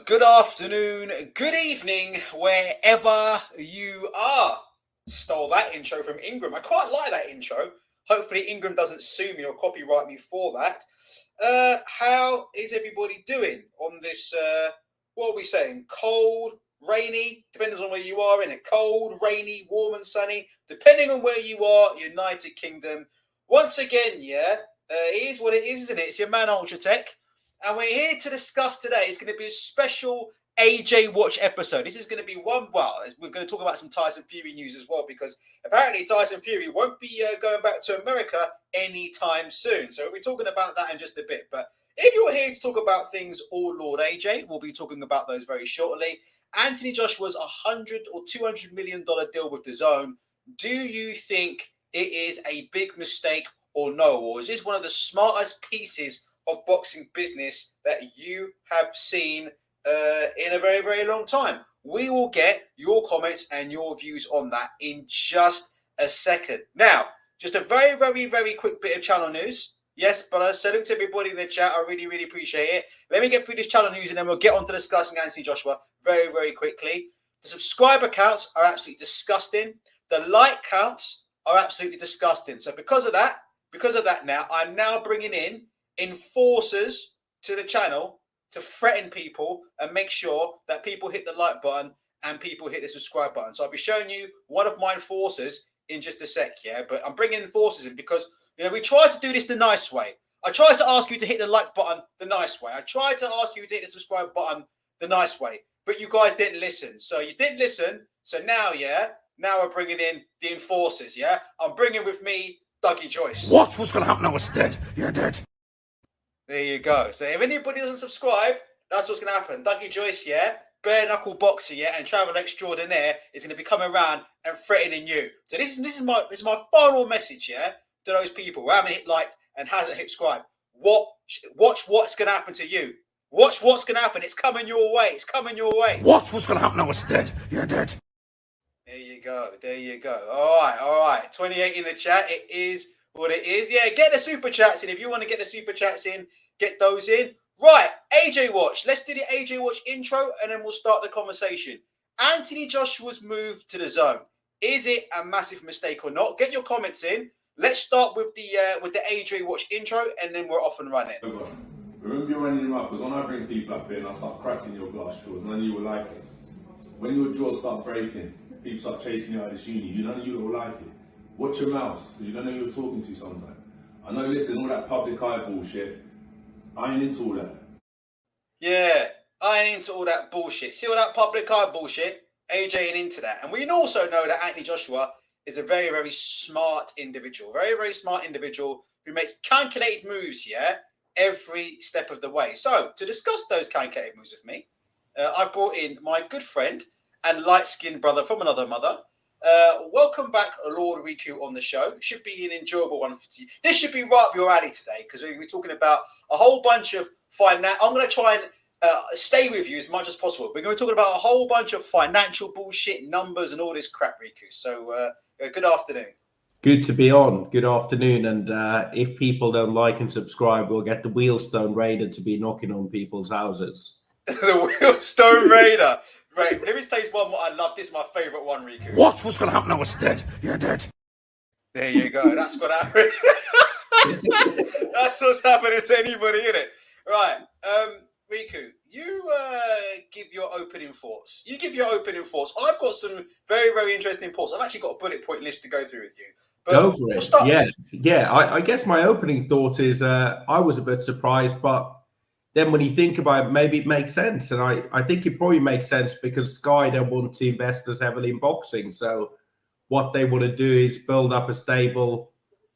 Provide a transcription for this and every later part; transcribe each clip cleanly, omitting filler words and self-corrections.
Good afternoon, good evening, wherever you are. Stole that intro from Ingram. I quite like that intro. Hopefully Ingram doesn't sue me or copyright me for that. How is everybody doing on this, what are we saying? Cold, rainy, depends on where you are, in it. Cold, rainy, warm and sunny, depending on where you are, United Kingdom. Once again, it is what it is, isn't it? It's your man Ultratech. And we're here to discuss today. It's going to be a special AJ Watch episode. This is going to be we're going to talk about some Tyson Fury news as well, because apparently Tyson Fury won't be going back to America anytime soon. So we'll be talking about that in just a bit. But if you're here to talk about things all Lord AJ, we'll be talking about those very shortly. Anthony Joshua's $100 or $200 million deal with Dazn. Do you think it is a big mistake or no? Or is this one of the smartest pieces of boxing business that you have seen in a very, very long time? We will get your comments and your views on that in just a second. Now, just a very, very, very quick bit of channel news. Yes, but I salute to everybody in the chat. I really, really appreciate it. Let me get through this channel news and then we'll get on to discussing Anthony Joshua very, very quickly. The subscriber counts are absolutely disgusting. The like counts are absolutely disgusting. So because of that now, I'm now bringing in enforcers to the channel to threaten people and make sure that people hit the like button and people hit the subscribe button. So I'll be showing you one of my enforcers in just a sec, but I'm bringing enforcers in because, we tried to do this the nice way. I tried to ask you to hit the like button the nice way. I tried to ask you to hit the subscribe button the nice way, but you guys didn't listen. So you didn't listen. So now, now we're bringing in the enforcers, I'm bringing with me Dougie Joyce. What's going to happen? I was dead. You're dead. There you go. So if anybody doesn't subscribe, that's what's going to happen. Dougie Joyce, bare knuckle boxer, and travel extraordinaire is going to be coming around and threatening you. So this is my final message, to those people who haven't hit like and hasn't hit subscribe. Watch what's going to happen to you. Watch what's going to happen. It's coming your way. It's coming your way. What's going to happen? I was dead. You're dead. There you go. There you go. All right. 28 in the chat. It is what it is. Get the super chats in. If you want to get the super chats in, get those in. Right, AJ Watch. Let's do the AJ Watch intro and then we'll start the conversation. Anthony Joshua's move to Dazn. Is it a massive mistake or not? Get your comments in. Let's start with the AJ Watch intro and then we're off and running. Remember you running him up, because when I bring people up here and I start cracking your glass jaws, none of you will like it. When your jaws start breaking, people start chasing you out of this uni, none of you will like it. Watch your mouth, because you don't know who you're talking to sometimes. I know, listen, all that public eye bullshit, I ain't into all that. Yeah, I ain't into all that bullshit. See all that public eye bullshit? AJ ain't into that. And we also know that Anthony Joshua is a very, very smart individual. Very, very smart individual who makes calculated moves, every step of the way. So, to discuss those calculated moves with me, I brought in my good friend and light-skinned brother from another mother. Welcome back, Lord Riku, on the show. Should be an enjoyable one for you. This should be right up your alley today, because we're going to be talking about a whole bunch of finance. I'm going to try and stay with you as much as possible. We're going to be talking about a whole bunch of financial bullshit, numbers, and all this crap, Riku. So, good afternoon. Good to be on. Good afternoon. And if people don't like and subscribe, we'll get the Wheelstone Raider to be knocking on people's houses. The Wheelstone Raider. Right, let me play one more. I love this. My favourite one, Riku. What's going to happen? I was dead. You're dead. There you go. That's what happened. That's what's happening to anybody, isn't it? Right, Riku, you give your opening thoughts. I've got some very, very interesting thoughts. I've actually got a bullet point list to go through with you. But go for it. Yeah. I guess my opening thought is I was a bit surprised, but then when you think about it, maybe it makes sense. And I think it probably makes sense because Sky don't want to invest as heavily in boxing. So what they want to do is build up a stable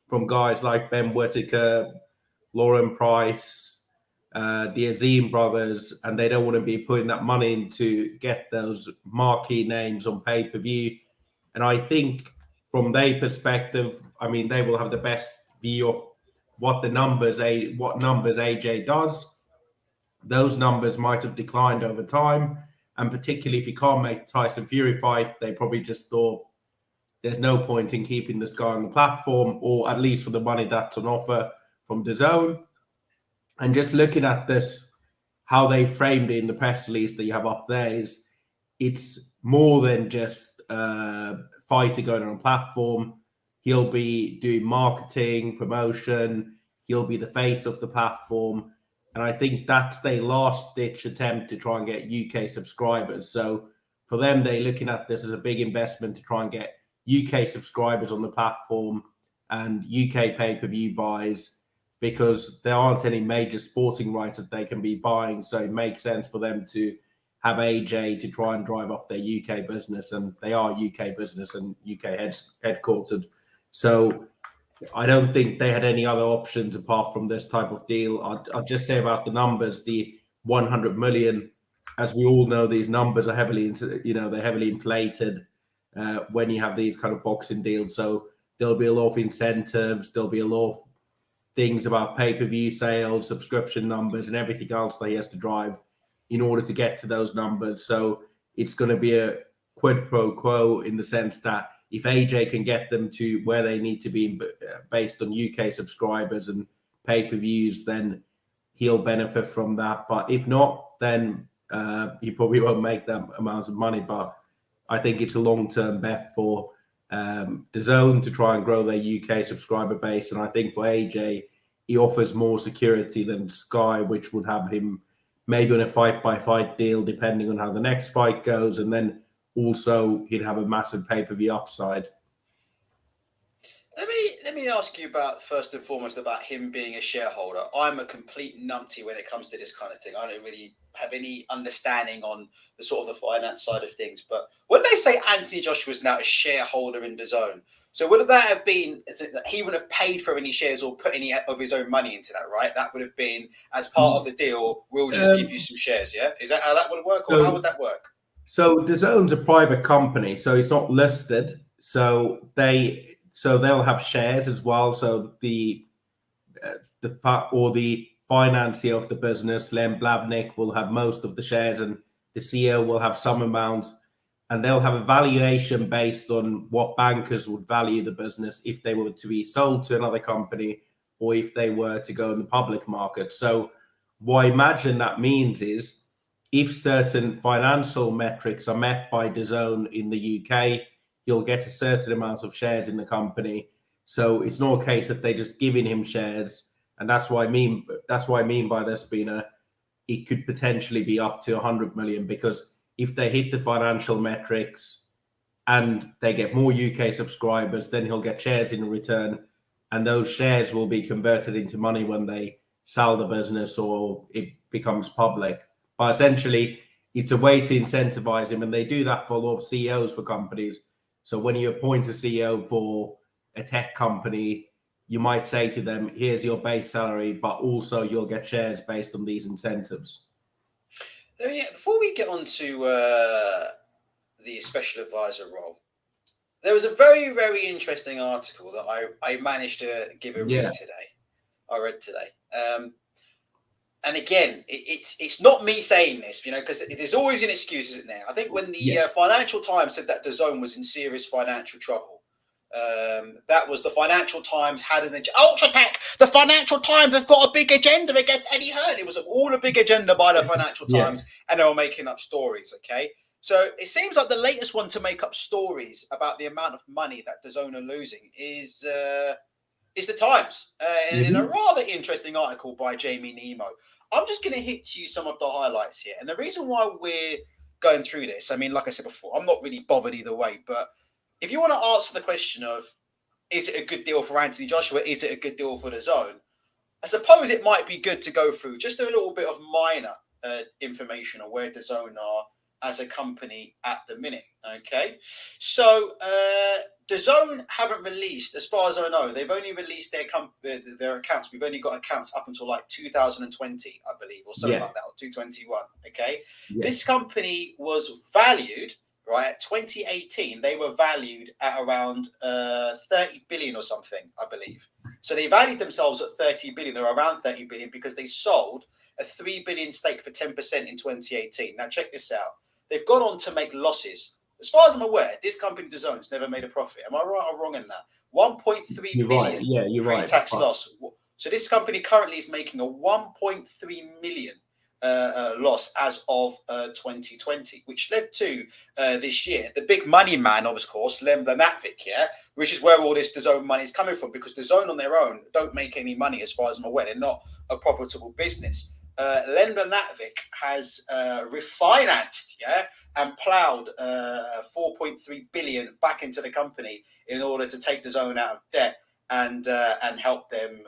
from guys like Ben Whittaker, Lauren Price, the Azim brothers, and they don't want to be putting that money in to get those marquee names on pay-per-view. And I think from their perspective, I mean, they will have the best view of what numbers AJ does. Those numbers might have declined over time. And particularly if you can't make the Tyson Fury fight, they probably just thought there's no point in keeping this guy on the platform, or at least for the money that's on offer from Dazn. And just looking at this, how they framed it in the press release that you have up there is it's more than just a fighter going on a platform. He'll be doing marketing, promotion. He'll be the face of the platform. And I think that's their last ditch attempt to try and get UK subscribers. So for them, they're looking at this as a big investment to try and get UK subscribers on the platform and UK pay-per-view buys, because there aren't any major sporting rights that they can be buying. So it makes sense for them to have AJ to try and drive up their UK business. And they are UK business and UK headquartered. So I don't think they had any other options apart from this type of deal. I'll just say about the numbers, the 100 million, as we all know, these numbers are heavily, they're heavily inflated when you have these kind of boxing deals. So there'll be a lot of incentives. There'll be a lot of things about pay-per-view sales, subscription numbers, and everything else that he has to drive in order to get to those numbers. So it's going to be a quid pro quo in the sense that if AJ can get them to where they need to be based on UK subscribers and pay-per-views, then he'll benefit from that. But if not, then he probably won't make that amount of money. But I think it's a long-term bet for Dazn to try and grow their UK subscriber base. And I think for AJ, he offers more security than Sky, which would have him maybe on a fight-by-fight deal, depending on how the next fight goes. And then also he'd have a massive pay-per-view upside. Let me ask you about, first and foremost, about him being a shareholder. I'm a complete numpty when it comes to this kind of thing. I don't really have any understanding on the sort of the finance side of things. But when they say Anthony Joshua is now a shareholder in Dazn, so would that have been that he would have paid for any shares or put any of his own money into that, right? That would have been as part of the deal. We'll just give you some shares, yeah? Is that how that would work, or how would that work? So Dazn's a private company, so it's not listed. So they'll have shares as well. So the financier of the business, Len Blabnik, will have most of the shares, and the CEO will have some amount, and they'll have a valuation based on what bankers would value the business if they were to be sold to another company or if they were to go in the public market. So what I imagine that means is if certain financial metrics are met by Dazn in the UK, you'll get a certain amount of shares in the company. So it's not a case that they're just giving him shares. And that's what I mean. That's what I mean by this being it could potentially be up to 100 million, because if they hit the financial metrics and they get more UK subscribers, then he'll get shares in return. And those shares will be converted into money when they sell the business or it becomes public. But essentially, it's a way to incentivize him. And they do that for a lot of CEOs for companies. So when you appoint a CEO for a tech company, you might say to them, here's your base salary, but also you'll get shares based on these incentives. Before we get on to the special advisor role, there was a very, very interesting article that I managed to give a read today. I read today. And again, it's not me saying this, because there's always an excuse, isn't there? I think when the Financial Times said that Dazn was in serious financial trouble, that was the Financial Times had an Ultra Tech. The Financial Times has got a big agenda against Eddie Hearn. It was all a big agenda by the Financial Times, and they were making up stories. Okay, so it seems like the latest one to make up stories about the amount of money that Dazn are losing is the Times, in a rather interesting article by Jamie Nemo. I'm just going to hit to you some of the highlights here, and the reason why we're going through this, I mean, like I said before, I'm not really bothered either way, but if you want to answer the question of, is it a good deal for Anthony Joshua? Is it a good deal for Dazn? I suppose it might be good to go through just a little bit of minor information on where Dazn are as a company at the minute. Okay, so Dazn haven't released, as far as I know, they've only released their accounts. We've only got accounts up until like 2020, I believe, or something like that, or 2021. Okay, this company was valued. Right, 2018, they were valued at around 30 billion or something, I believe. So they valued themselves at 30 billion or around 30 billion because they sold a 3 billion stake for 10% in 2018. Now, check this out. They've gone on to make losses. As far as I'm aware, this company, Dazn's never made a profit. Am I right or wrong in that? 1.3 billion pre-tax loss. So this company currently is making a 1.3 million loss as of 2020, which led to this year the big money man, of course, Len Blanatvik, yeah, which is where all this DAZN money is coming from, because DAZN on their own don't make any money, as far as I'm aware. They're not a profitable business. Len Blanatvik has refinanced, yeah, and ploughed 4.3 billion back into the company in order to take DAZN out of debt and help them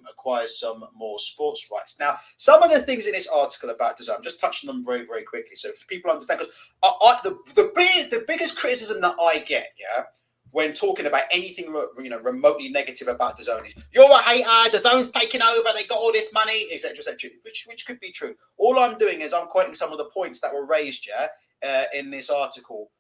acquire some more sports rights. Now, some of the things in this article about DAZN, I'm just touching them very, very quickly, so if people understand, because the biggest criticism that I get, yeah, when talking about anything remotely negative about DAZN is, you're a hater, DAZN's taking over, they got all this money, etc., etc., which could be true. All I'm doing is I'm quoting some of the points that were raised, yeah, in this article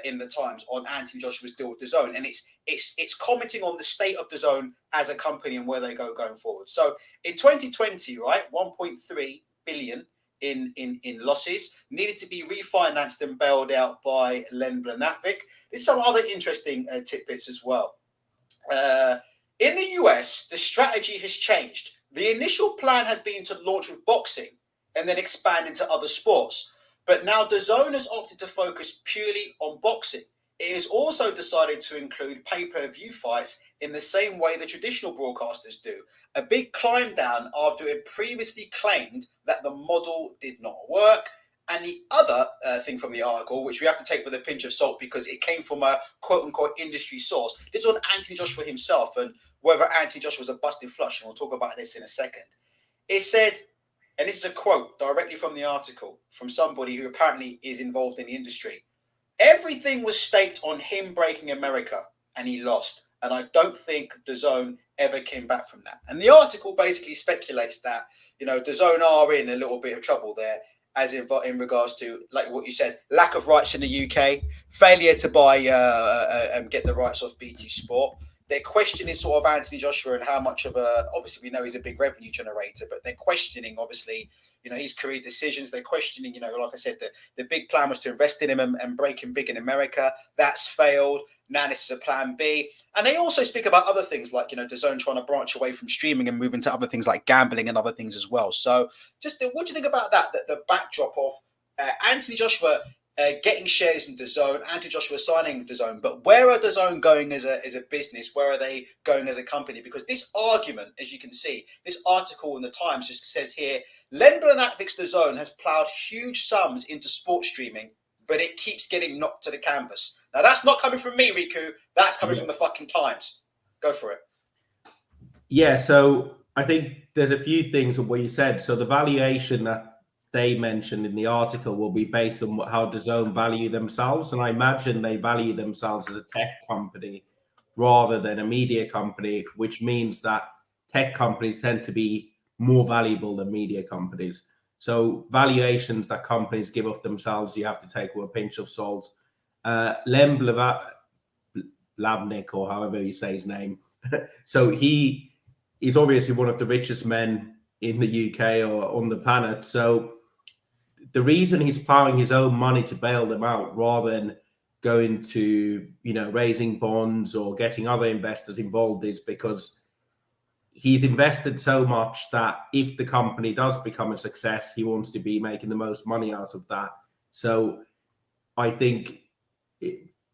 in the Times on Anthony Joshua's deal with DAZN, and it's commenting on the state of DAZN as a company and where they go going forward. So in 2020, right, 1.3 billion in losses needed to be refinanced and bailed out by Len Blanatvik. There's some other interesting tidbits as well. In the US, the strategy has changed. The initial plan had been to launch with boxing and then expand into other sports. But now DAZN has opted to focus purely on boxing. It has also decided to include pay-per-view fights in the same way the traditional broadcasters do. A big climb down after it previously claimed that the model did not work. And the other thing from the article, which we have to take with a pinch of salt because it came from a quote-unquote industry source, this is on Anthony Joshua himself and whether Anthony Joshua was a busted flush, and we'll talk about this in a second. It said, and this is a quote directly from the article from somebody who apparently is involved in the industry, everything was staked on him breaking America, and he lost. And I don't think DAZN ever came back from that. And the article basically speculates that, DAZN are in a little bit of trouble there, as in regards to, like what you said, lack of rights in the UK, failure to buy and get the rights off BT Sport. They're questioning sort of Anthony Joshua and how much of obviously we know he's a big revenue generator, but they're questioning, obviously, his career decisions. They're questioning, like I said, the big plan was to invest in him and break him big in America. That's failed. Now this is a plan B. And they also speak about other things like, DAZN trying to branch away from streaming and move into other things like gambling and other things as well. So just what do you think about that? The backdrop of Anthony Joshua getting shares in DAZN, Anthony Joshua signing DAZN, but where are DAZN going as a business? Where are they going as a company? Because this argument, as you can see, this article in the Times just says here, Len Blanatvik's DAZN has ploughed huge sums into sports streaming, but it keeps getting knocked to the canvas. Now, that's not coming from me, Riku. That's coming from the fucking Times. Go for it. Yeah, so I think there's a few things of what you said. So the valuation that they mentioned in the article will be based on how DAZN value themselves. And I imagine they value themselves as a tech company rather than a media company, which means that tech companies tend to be more valuable than media companies. So valuations that companies give of themselves, you have to take with a pinch of salt. Lem Blavnik, or however you say his name. So he is obviously one of the richest men in the UK or on the planet. So the reason he's plowing his own money to bail them out rather than going to, raising bonds or getting other investors involved is because he's invested so much that if the company does become a success, he wants to be making the most money out of that. So I think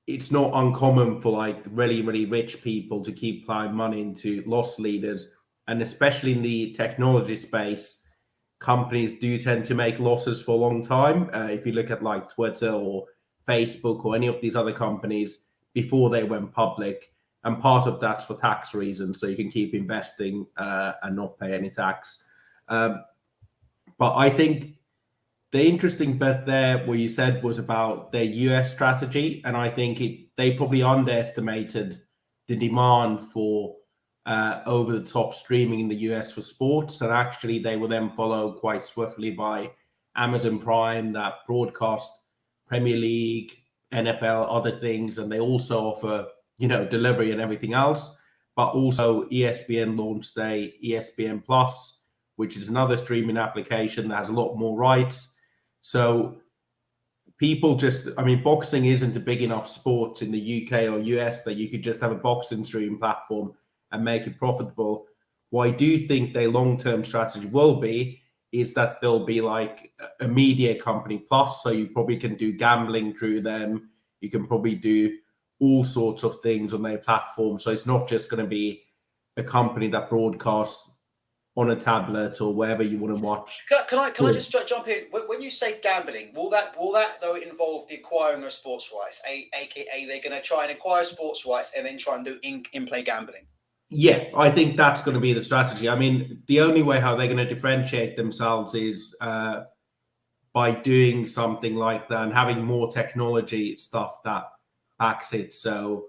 it's not uncommon for like really, really rich people to keep plowing money into loss leaders. And especially in the technology space, companies do tend to make losses for a long time. If you look at like Twitter or Facebook or any of these other companies before they went public, and part of that's for tax reasons, so you can keep investing and not pay any tax. But I think the interesting bit there, what you said, was about their US strategy, and I think they probably underestimated the demand for over-the-top streaming in the US for sports, and actually they were then followed quite swiftly by Amazon Prime that broadcast Premier League, NFL, other things, and they also offer delivery and everything else. But also ESPN launched a ESPN Plus, which is another streaming application that has a lot more rights. So people boxing isn't a big enough sport in the UK or US that you could just have a boxing streaming platform and make it profitable. What I do think their long-term strategy will be is that there'll be like a media company plus, so you probably can do gambling through them. You can probably do all sorts of things on their platform. So it's not just going to be a company that broadcasts on a tablet or wherever you want to watch. Can I just jump in? When you say gambling, will that though involve the acquiring of sports rights? AKA they're going to try and acquire sports rights and then try and do in-play gambling. Yeah, I think that's going to be the strategy. I mean, the only way how they're going to differentiate themselves is by doing something like that and having more technology stuff that backs it. So,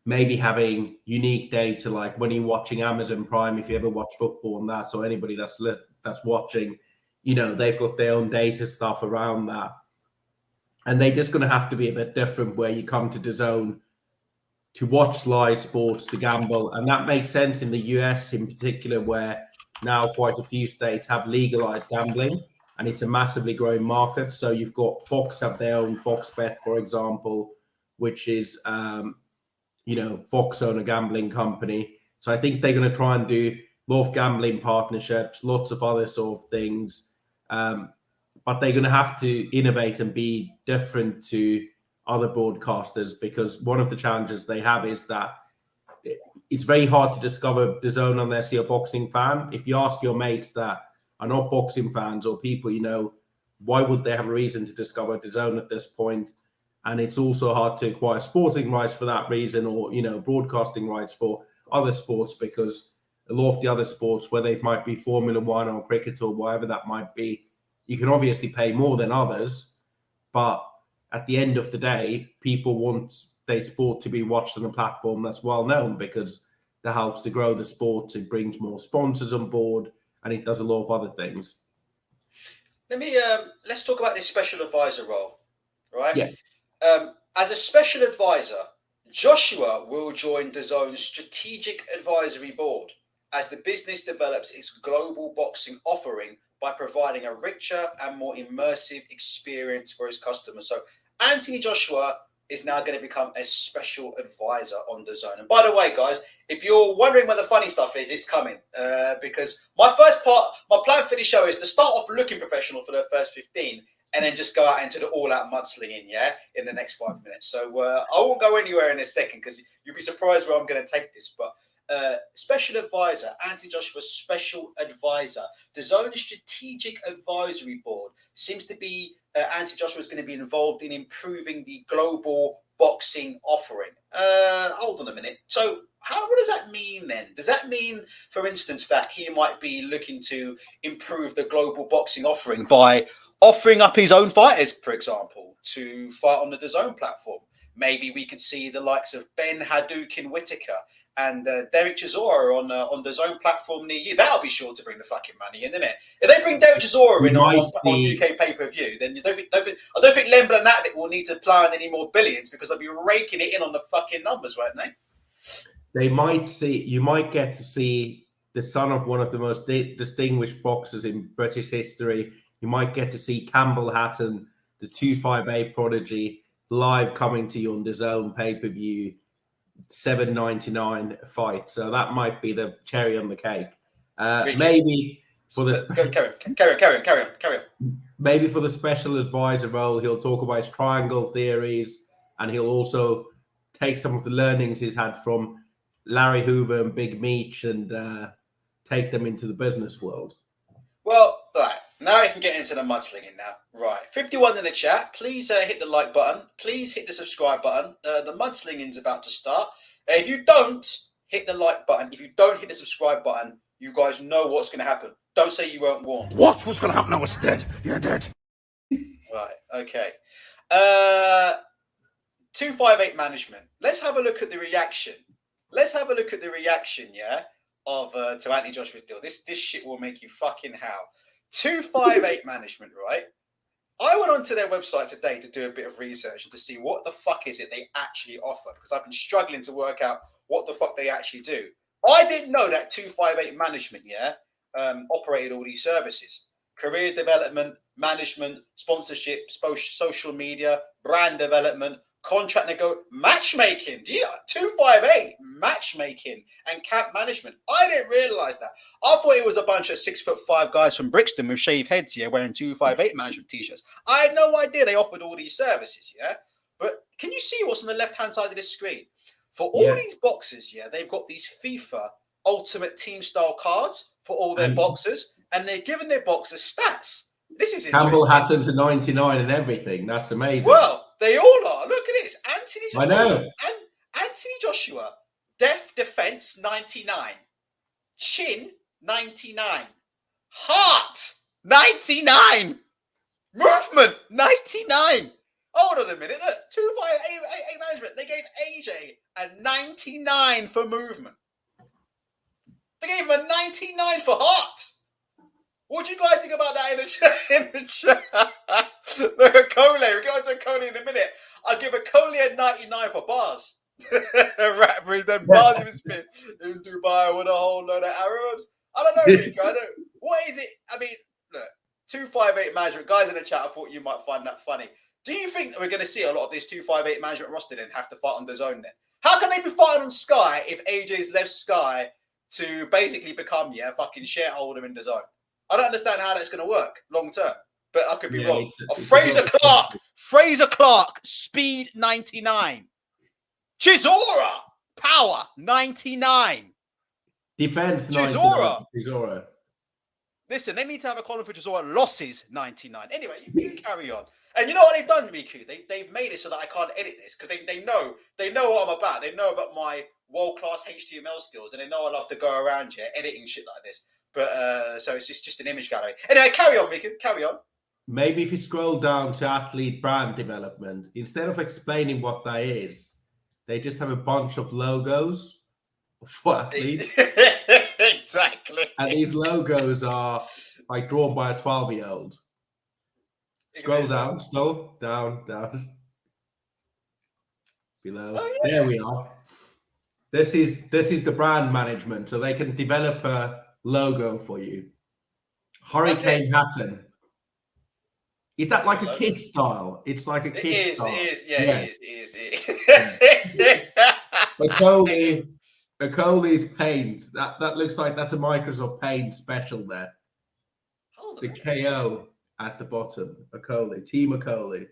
maybe having unique data, like when you're watching Amazon Prime, if you ever watch football and that, or anybody that's watching, they've got their own data stuff around that. And they're just going to have to be a bit different where you come to DAZN to watch live sports, to gamble. And that makes sense in the US in particular, where now quite a few states have legalized gambling and it's a massively growing market. So you've got Fox have their own Fox Bet, for example, which is, Fox own a gambling company. So I think they're going to try and do a lot of gambling partnerships, lots of other sort of things. But they're going to have to innovate and be different to other broadcasters, because one of the challenges they have is that it's very hard to discover DAZN unless you're a boxing fan. If you ask your mates that are not boxing fans or people, why would they have a reason to discover DAZN at this point? And it's also hard to acquire sporting rights for that reason, or, broadcasting rights for other sports, because a lot of the other sports, whether it might be Formula One or cricket or whatever that might be, you can obviously pay more than others, but at the end of the day, people want their sport to be watched on a platform that's well known, because that helps to grow the sport. It brings more sponsors on board, and it does a lot of other things. Let's talk about this special advisor role, right? Yeah. As a special advisor, Joshua will join DAZN's strategic advisory board as the business develops its global boxing offering by providing a richer and more immersive experience for its customers. So Anthony Joshua is now going to become a special advisor on DAZN. And by the way, guys, if you're wondering where the funny stuff is, it's coming. Because my plan for the show is to start off looking professional for the first 15 and then just go out into the all-out mudslinging, in the next 5 minutes. So I won't go anywhere in a second, because you'll be surprised where I'm going to take this. But special advisor, Anthony Joshua's special advisor. DAZN's strategic advisory board seems to be Anthony Joshua is going to be involved in improving the global boxing offering. Hold on a minute. So what does that mean then? Does that mean, for instance, that he might be looking to improve the global boxing offering by offering up his own fighters, for example, to fight on the DAZN platform? Maybe we could see the likes of Ben Hadouken Whitaker and Derek Chisora on the DAZN platform near you. That'll be sure to bring the fucking money in, isn't it? If they bring Derek Chisora in on UK pay-per-view, then I don't think Len Blanatic will need to plow in any more billions, because they'll be raking it in on the fucking numbers, won't they? You might get to see the son of one of the most distinguished boxers in British history. You might get to see Campbell Hatton, the 258 prodigy, live coming to you on DAZN pay-per-view, $7.99 fight. So that might be the cherry on the cake. Maybe for the carry on. Maybe for the special advisor role, he'll talk about his triangle theories, and he'll also take some of the learnings he's had from Larry Hoover and Big Meech and take them into the business world. Well, right, now we can get into the mudslinging now. Right, 51 in the chat. Please hit the like button. Please hit the subscribe button. The mudslinging's about to start. If you don't hit the like button, if you don't hit the subscribe button, you guys know what's going to happen. Don't say you weren't warned. What's going to happen? I was dead. You're dead. Right, okay. 258 management. Let's have a look at the reaction. Of to Anthony Joshua's deal. This shit will make you fucking howl. 258 management, right? I went onto their website today to do a bit of research and to see what the fuck is it they actually offer, because I've been struggling to work out what the fuck they actually do. I didn't know that 258 management, operated all these services: career development, management, sponsorship, social media, brand development, matchmaking. 258 matchmaking and camp management. I didn't realize that. I thought it was a bunch of 6'5" guys from Brixton with shaved heads here wearing 258 management t-shirts. I had no idea they offered all these services. Yeah, but can you see what's on the left hand side of this screen? For all these boxes, they've got these FIFA Ultimate Team style cards for all their boxers, and they're giving their boxers stats. This is interesting. Campbell Hatton to 99 and everything. That's amazing. Well, they all are. Look at this. I know. Anthony Joshua, depth defense 99, chin 99, heart 99, movement 99. Hold on a minute. Look, 258 management. They gave AJ a 99 for movement. They gave him a 99 for heart. What do you guys think about that in the chat? Look at Cole. We'll get on to Cole in a minute. I'll give a Cole a 99 for bars. Rappers, then bars in spin in Dubai with a whole load of Arabs. I don't know, Rico. What is it? I mean, look, 258 management. Guys in the chat, I thought you might find that funny. Do you think that we're going to see a lot of this 258 management roster then have to fight on Dazn then? How can they be fighting on Sky if AJ's left Sky to basically become a fucking shareholder in Dazn? I don't understand how that's going to work long term, but I could be wrong. Fraser Clark, speed 99. Chisora, power 99. Defense Chisora. 99. Listen, they need to have a column for Chisora, losses 99. Anyway, you carry on. And you know what they've done, Riku? They've made it so that I can't edit this because they know what I'm about. They know about my world-class HTML skills, and they know I love to go around here editing shit like this. But so it's just an image gallery. Anyway, carry on, Riku. Carry on. Maybe if you scroll down to athlete brand development, instead of explaining what that is, they just have a bunch of logos for athletes. Exactly. And these logos are like drawn by a 12-year-old. Scroll down, still down. Below. Oh, yeah. There we are. This is the brand management, so they can develop a logo for you. Hurricane Hatton. Is that like a Kiss style? It's like a Kiss style. It is. Acoli's paint. That looks like that's a Microsoft Paint special there. The KO at the bottom. Acoli. Team Acoli.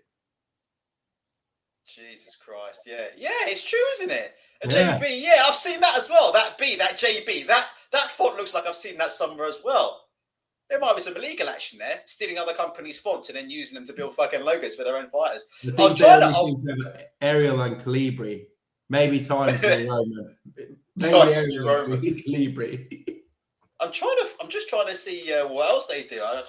Jesus Christ. Yeah, it's true, isn't it? A JB. Yeah, I've seen that as well. That B, that JB. That font looks like I've seen that somewhere as well. There might be some illegal action there, stealing other companies' fonts and then using them to build fucking logos for their own fighters. I was trying to Ariel and Calibri. Maybe Times New Roman. Times New Roman. Calibri. I'm just trying to see what else they do. I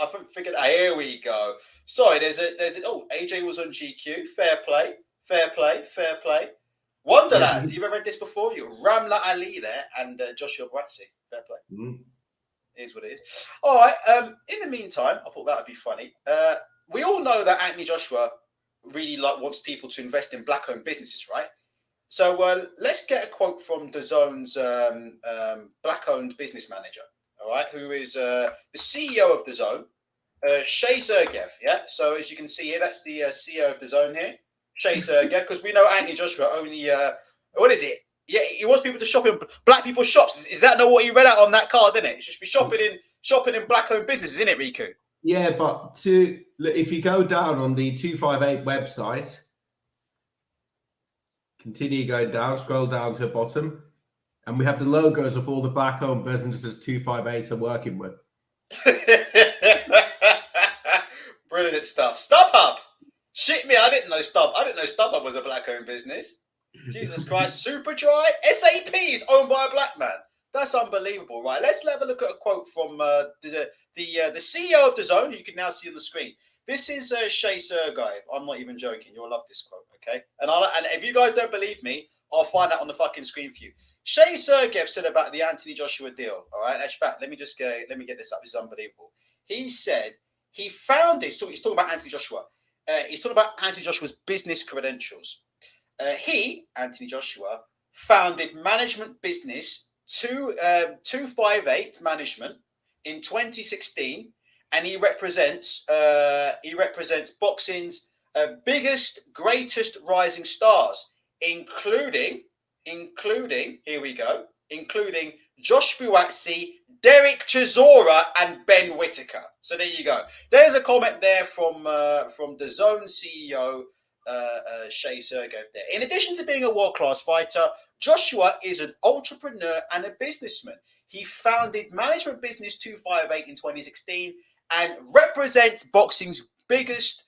haven't figured out. Here we go. Sorry, there's AJ was on GQ. Fair play. Wonderland. You ever read this before? You Ramla Ali there and Joshua Bratzi. Fair play. Mm. Is what it is. All right. In the meantime, I thought that would be funny. We all know that Anthony Joshua really wants people to invest in black-owned businesses, right? So let's get a quote from DAZN's black-owned business manager. All right, who is the CEO of DAZN, Shay Sergev. Yeah. So as you can see here, that's the CEO of DAZN here, Shay Sergev. Because we know Anthony Joshua only. What is it? Yeah, he wants people to shop in black people's shops. Is that not what he read out on that card, isn't it? It should be shopping in black-owned businesses, isn't it, Riku? Yeah, but if you go down on the 258 website, continue going down, scroll down to the bottom, and we have the logos of all the black-owned businesses 258 are working with. Brilliant stuff. StubHub. Shit me, I didn't know StubHub was a black-owned business. Jesus Christ, Superdry, SAP is owned by a black man. That's unbelievable, right? Let's have a look at a quote from the CEO of DAZN, who you can now see on the screen. This is Shay Sergev. I'm not even joking. You'll love this quote, okay? And if you guys don't believe me, I'll find out on the fucking screen for you. Shay Sergev said about the Anthony Joshua deal. All right, in fact, let me get this up. This is unbelievable. He said he found it. So he's talking about Anthony Joshua. He's talking about Anthony Joshua's business credentials. Anthony Joshua, founded management business 258 Management in 2016, and he represents boxing's biggest, greatest rising stars, including, here we go, including Josh Buatsi, Derek Chisora, and Ben Whittaker. So there you go. There's a comment there from Dazn CEO Shay Sergev there. In addition to being a world-class fighter, Joshua is an entrepreneur and a businessman. He founded Management Business 258 in 2016 and represents boxing's biggest,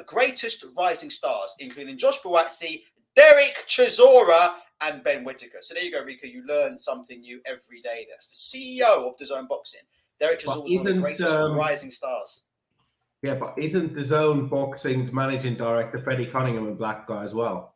greatest rising stars, including Josh Buatsi, Derek Chisora, and Ben Whittaker. So there you go, Rico. You learn something new every day. That's the CEO of Dazn Boxing. Derek Chisora is one of the greatest rising stars. Yeah, but isn't Dazn Boxing's managing director Freddie Cunningham a black guy as well?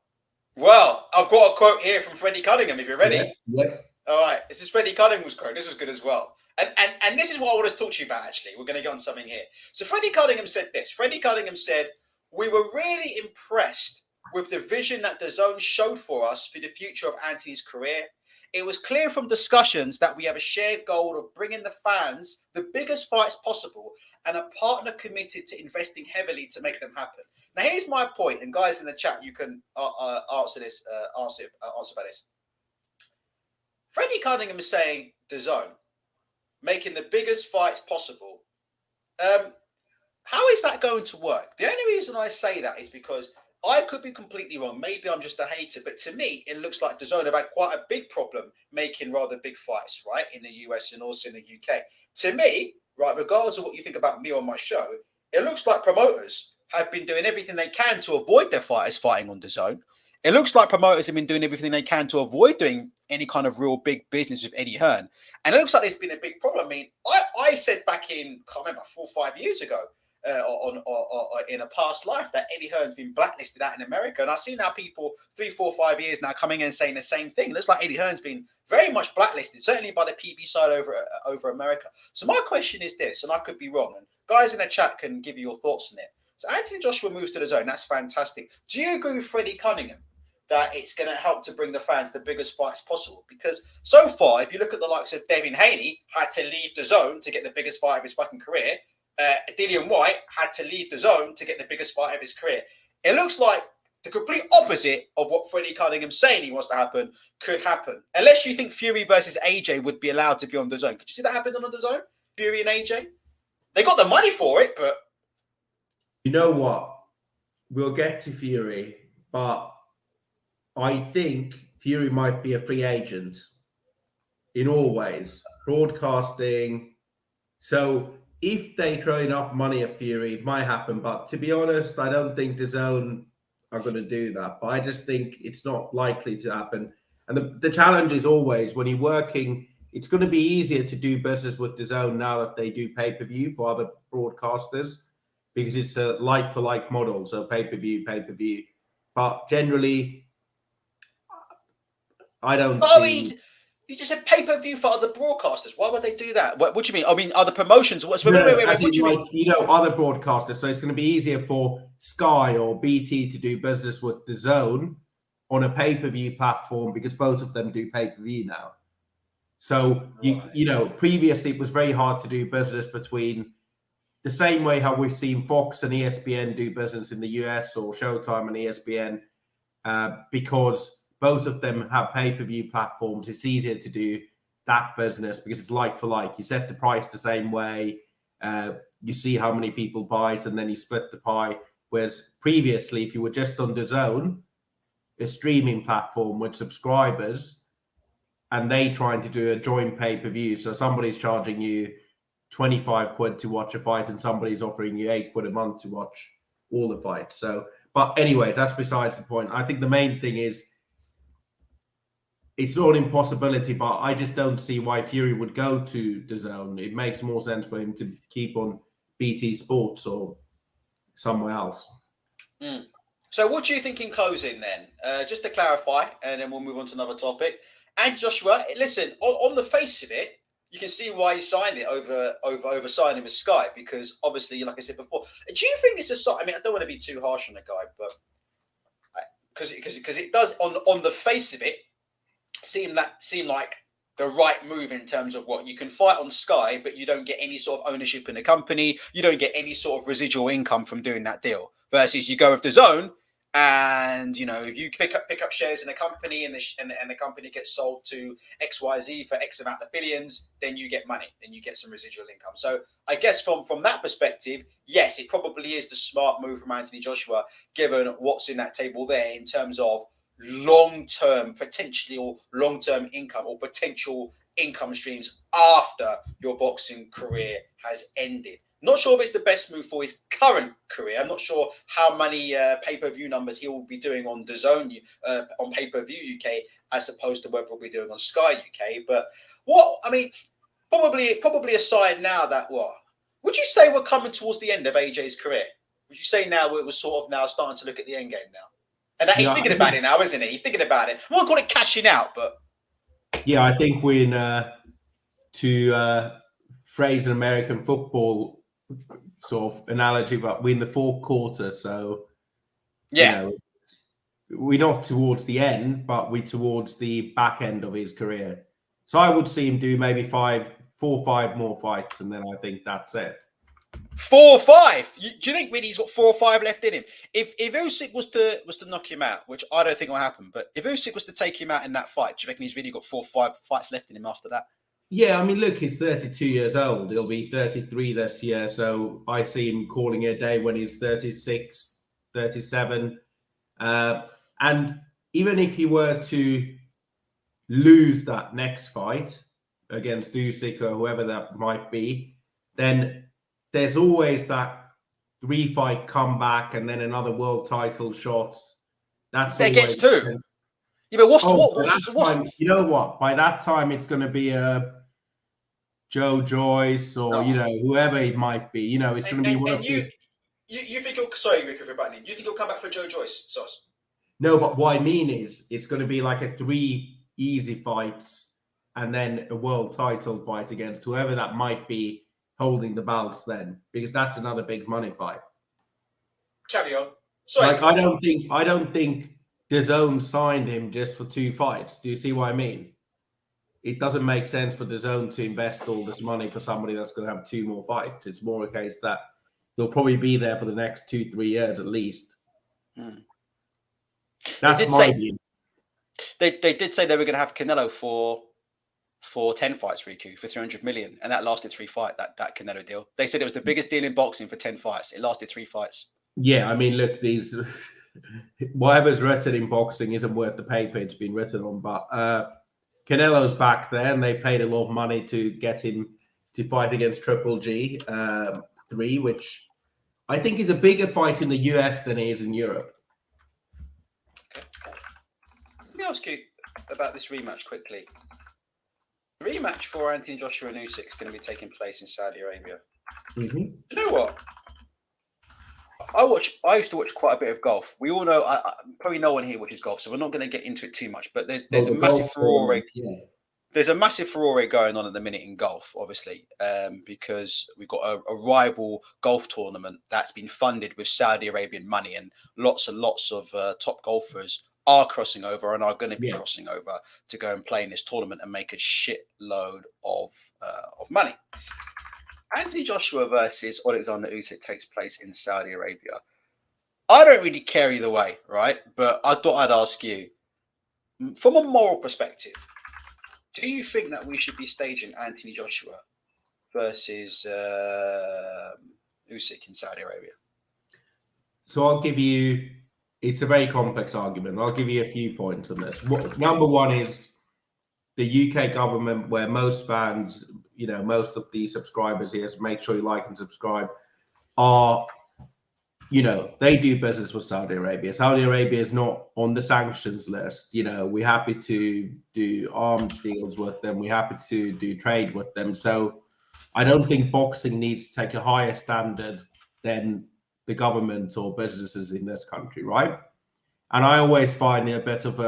Well, I've got a quote here from Freddie Cunningham, if you're ready. Yeah. All right. This is Freddie Cunningham's quote. This was good as well. And this is what I want to talk to you about, actually. We're going to get on something here. So Freddie Cunningham said this. Freddie Cunningham said, "We were really impressed with the vision that Dazn showed for us for the future of Anthony's career. It was clear from discussions that we have a shared goal of bringing the fans the biggest fights possible and a partner committed to investing heavily to make them happen." Now, here's my point, and guys in the chat, you can answer this. Answer about this. Freddie Cunningham is saying Dazn making the biggest fights possible. How is that going to work? The only reason I say that is because I could be completely wrong. Maybe I'm just a hater, but to me, it looks like Dazn have had quite a big problem making rather big fights, right, in the US and also in the UK. To me, right, regardless of what you think about me on my show, it looks like promoters have been doing everything they can to avoid their fighters fighting on Dazn. It looks like promoters have been doing everything they can to avoid doing any kind of real big business with Eddie Hearn. And it looks like there's been a big problem. I mean, I said back in, I can't remember, 4 or 5 years ago, in a past life, that Eddie Hearn's been blacklisted out in America. And I've seen now people 3, 4, 5 years now coming in and saying the same thing. It looks like Eddie Hearn's been very much blacklisted, certainly by the PB side over America. So my question is this, and I could be wrong, and guys in the chat can give you your thoughts on it. So Anthony Joshua moves to Dazn. That's fantastic. Do you agree with Freddie Cunningham that it's going to help to bring the fans the biggest fights possible? Because so far, if you look at the likes of Devin Haney, had to leave Dazn to get the biggest fight of his fucking career. Dillian White had to leave Dazn to get the biggest fight of his career. It looks like the complete opposite of what Freddie Cunningham's saying he wants to happen could happen. Unless you think Fury versus AJ would be allowed to be on Dazn. Could you see that happen on Dazn? Fury and AJ? They got the money for it, but... You know what? We'll get to Fury, but I think Fury might be a free agent in all ways. Broadcasting. So if they throw enough money at Fury, it might happen. But to be honest, I don't think Dazn are going to do that. But I just think it's not likely to happen. And the challenge is always when you're working, it's going to be easier to do business with Dazn now that they do pay-per-view for other broadcasters, because it's a like-for-like model. So pay-per-view. But generally, I don't see... You just said pay-per-view for other broadcasters. Why would they do that? What do you mean? I mean, other promotions. Wait, what do you mean? You know, other broadcasters. So it's going to be easier for Sky or BT to do business with Dazn on a pay-per-view platform because both of them do pay-per-view now. So, you know, previously it was very hard to do business between the same way how we've seen Fox and ESPN do business in the US, or Showtime and ESPN, because both of them have pay-per-view platforms. It's easier to do that business because it's like for like. You set the price the same way. You see how many people buy it, and then you split the pie. Whereas previously, if you were just on Dazn, a streaming platform with subscribers, and they trying to do a joint pay-per-view, so somebody's charging you 25 quid to watch a fight, and somebody's offering you 8 quid a month to watch all the fights. So, but anyways, that's besides the point. I think the main thing is, it's not an impossibility, but I just don't see why Fury would go to Dazn. It makes more sense for him to keep on BT Sports or somewhere else. So what do you think in closing then? Just to clarify, and then we'll move on to another topic. And Joshua, listen, on the face of it, you can see why he signed it over signing with Sky, because obviously, like I said before, do you think it's a sign? I mean, I don't want to be too harsh on the guy, but because it does on the face of it seem like the right move in terms of what you can fight on Sky, but you don't get any sort of ownership in the company. You don't get any sort of residual income from doing that deal. versus you go with Dazn, and if you pick up shares in a company and the company gets sold to XYZ for X amount of billions, then you get money, then you get some residual income. So I guess from that perspective, yes, it probably is the smart move from Anthony Joshua, given what's in that table there in terms of long-term income or potential income streams after your boxing career has ended. Not sure if it's the best move for his current career. I'm not sure how many pay-per-view numbers he will be doing on DAZN on pay-per-view UK as opposed to whether he'll be doing on Sky UK. But probably aside now that would you say we're coming towards the end of AJ's career? Would you say now it was sort of now starting to look at the end game now? And he's thinking about it now, isn't he? He's thinking about it. I won't call it cashing out, but yeah, I think we're in to phrase an American football sort of analogy, but we're in the fourth quarter, so yeah, we're not towards the end, but we're towards the back end of his career. So I would see him do maybe 4 or 5 more fights, and then I think that's it. 4 or 5. Do you think really he's got 4 or 5 left in him? If Usyk was to knock him out, which I don't think will happen, but if Usyk was to take him out in that fight, do you reckon he's really got 4 or 5 fights left in him after that? Yeah, I mean, look, he's 32 years old. He'll be 33 this year. So I see him calling it a day when he's 36, 37. And even if he were to lose that next fight against Usyk or whoever that might be, then there's always that 3-fight comeback and then another world title shot. That's always gets 2. Yeah, but what's you know what? By that time, it's going to be a Joe Joyce or whoever it might be. It's going to be one of you think he'll sorry, Rick, if you're batting. Do you think he'll come back for Joe Joyce, Sauce? No, but what I mean is it's going to be like a 3 easy fights and then a world title fight against whoever that might be holding the belts then, because that's another big money fight. Carry on. Sorry, I don't think DAZN signed him just for 2 fights. Do you see what I mean? It doesn't make sense for DAZN to invest all this money for somebody that's going to have 2 more fights. It's more a case that he'll probably be there for the next 2-3 years at least. That's my view. They did say they were going to have Canelo for 10 fights, Riku, for 300 million, and that lasted 3 fights. That Canelo deal. They said it was the biggest deal in boxing for 10 fights. It lasted 3 fights. Yeah, I mean, look, these whatever's written in boxing isn't worth the paper it's been written on. But Canelo's back there, and they paid a lot of money to get him to fight against Triple G 3, which I think is a bigger fight in the US than it is in Europe. Okay. Let me ask you about this rematch quickly. The rematch for Anthony Joshua and Usyk is going to be taking place in Saudi Arabia. Mm-hmm. You know what? I used to watch quite a bit of golf. We all know, probably no one here watches golf, so we're not going to get into it too much. But there's a massive furore. There's a massive furore going on at the minute in golf, obviously, because we've got a rival golf tournament that's been funded with Saudi Arabian money, and lots of top golfers are crossing over and are going to be crossing over to go and play in this tournament and make a shitload of money. Anthony Joshua versus Alexander Usyk takes place in Saudi Arabia. I don't really care either way, right? But I thought I'd ask you, from a moral perspective, do you think that we should be staging Anthony Joshua versus Usyk in Saudi Arabia? So I'll give you, it's a very complex argument. I'll give you a few points on this. Number one is the UK government, where most fans, most of the subscribers here, so make sure you like and subscribe, are, they do business with Saudi Arabia. Saudi Arabia is not on the sanctions list. We're happy to do arms deals with them. We're happy to do trade with them. So I don't think boxing needs to take a higher standard than the government or businesses in this country, right? And I always find it a bit of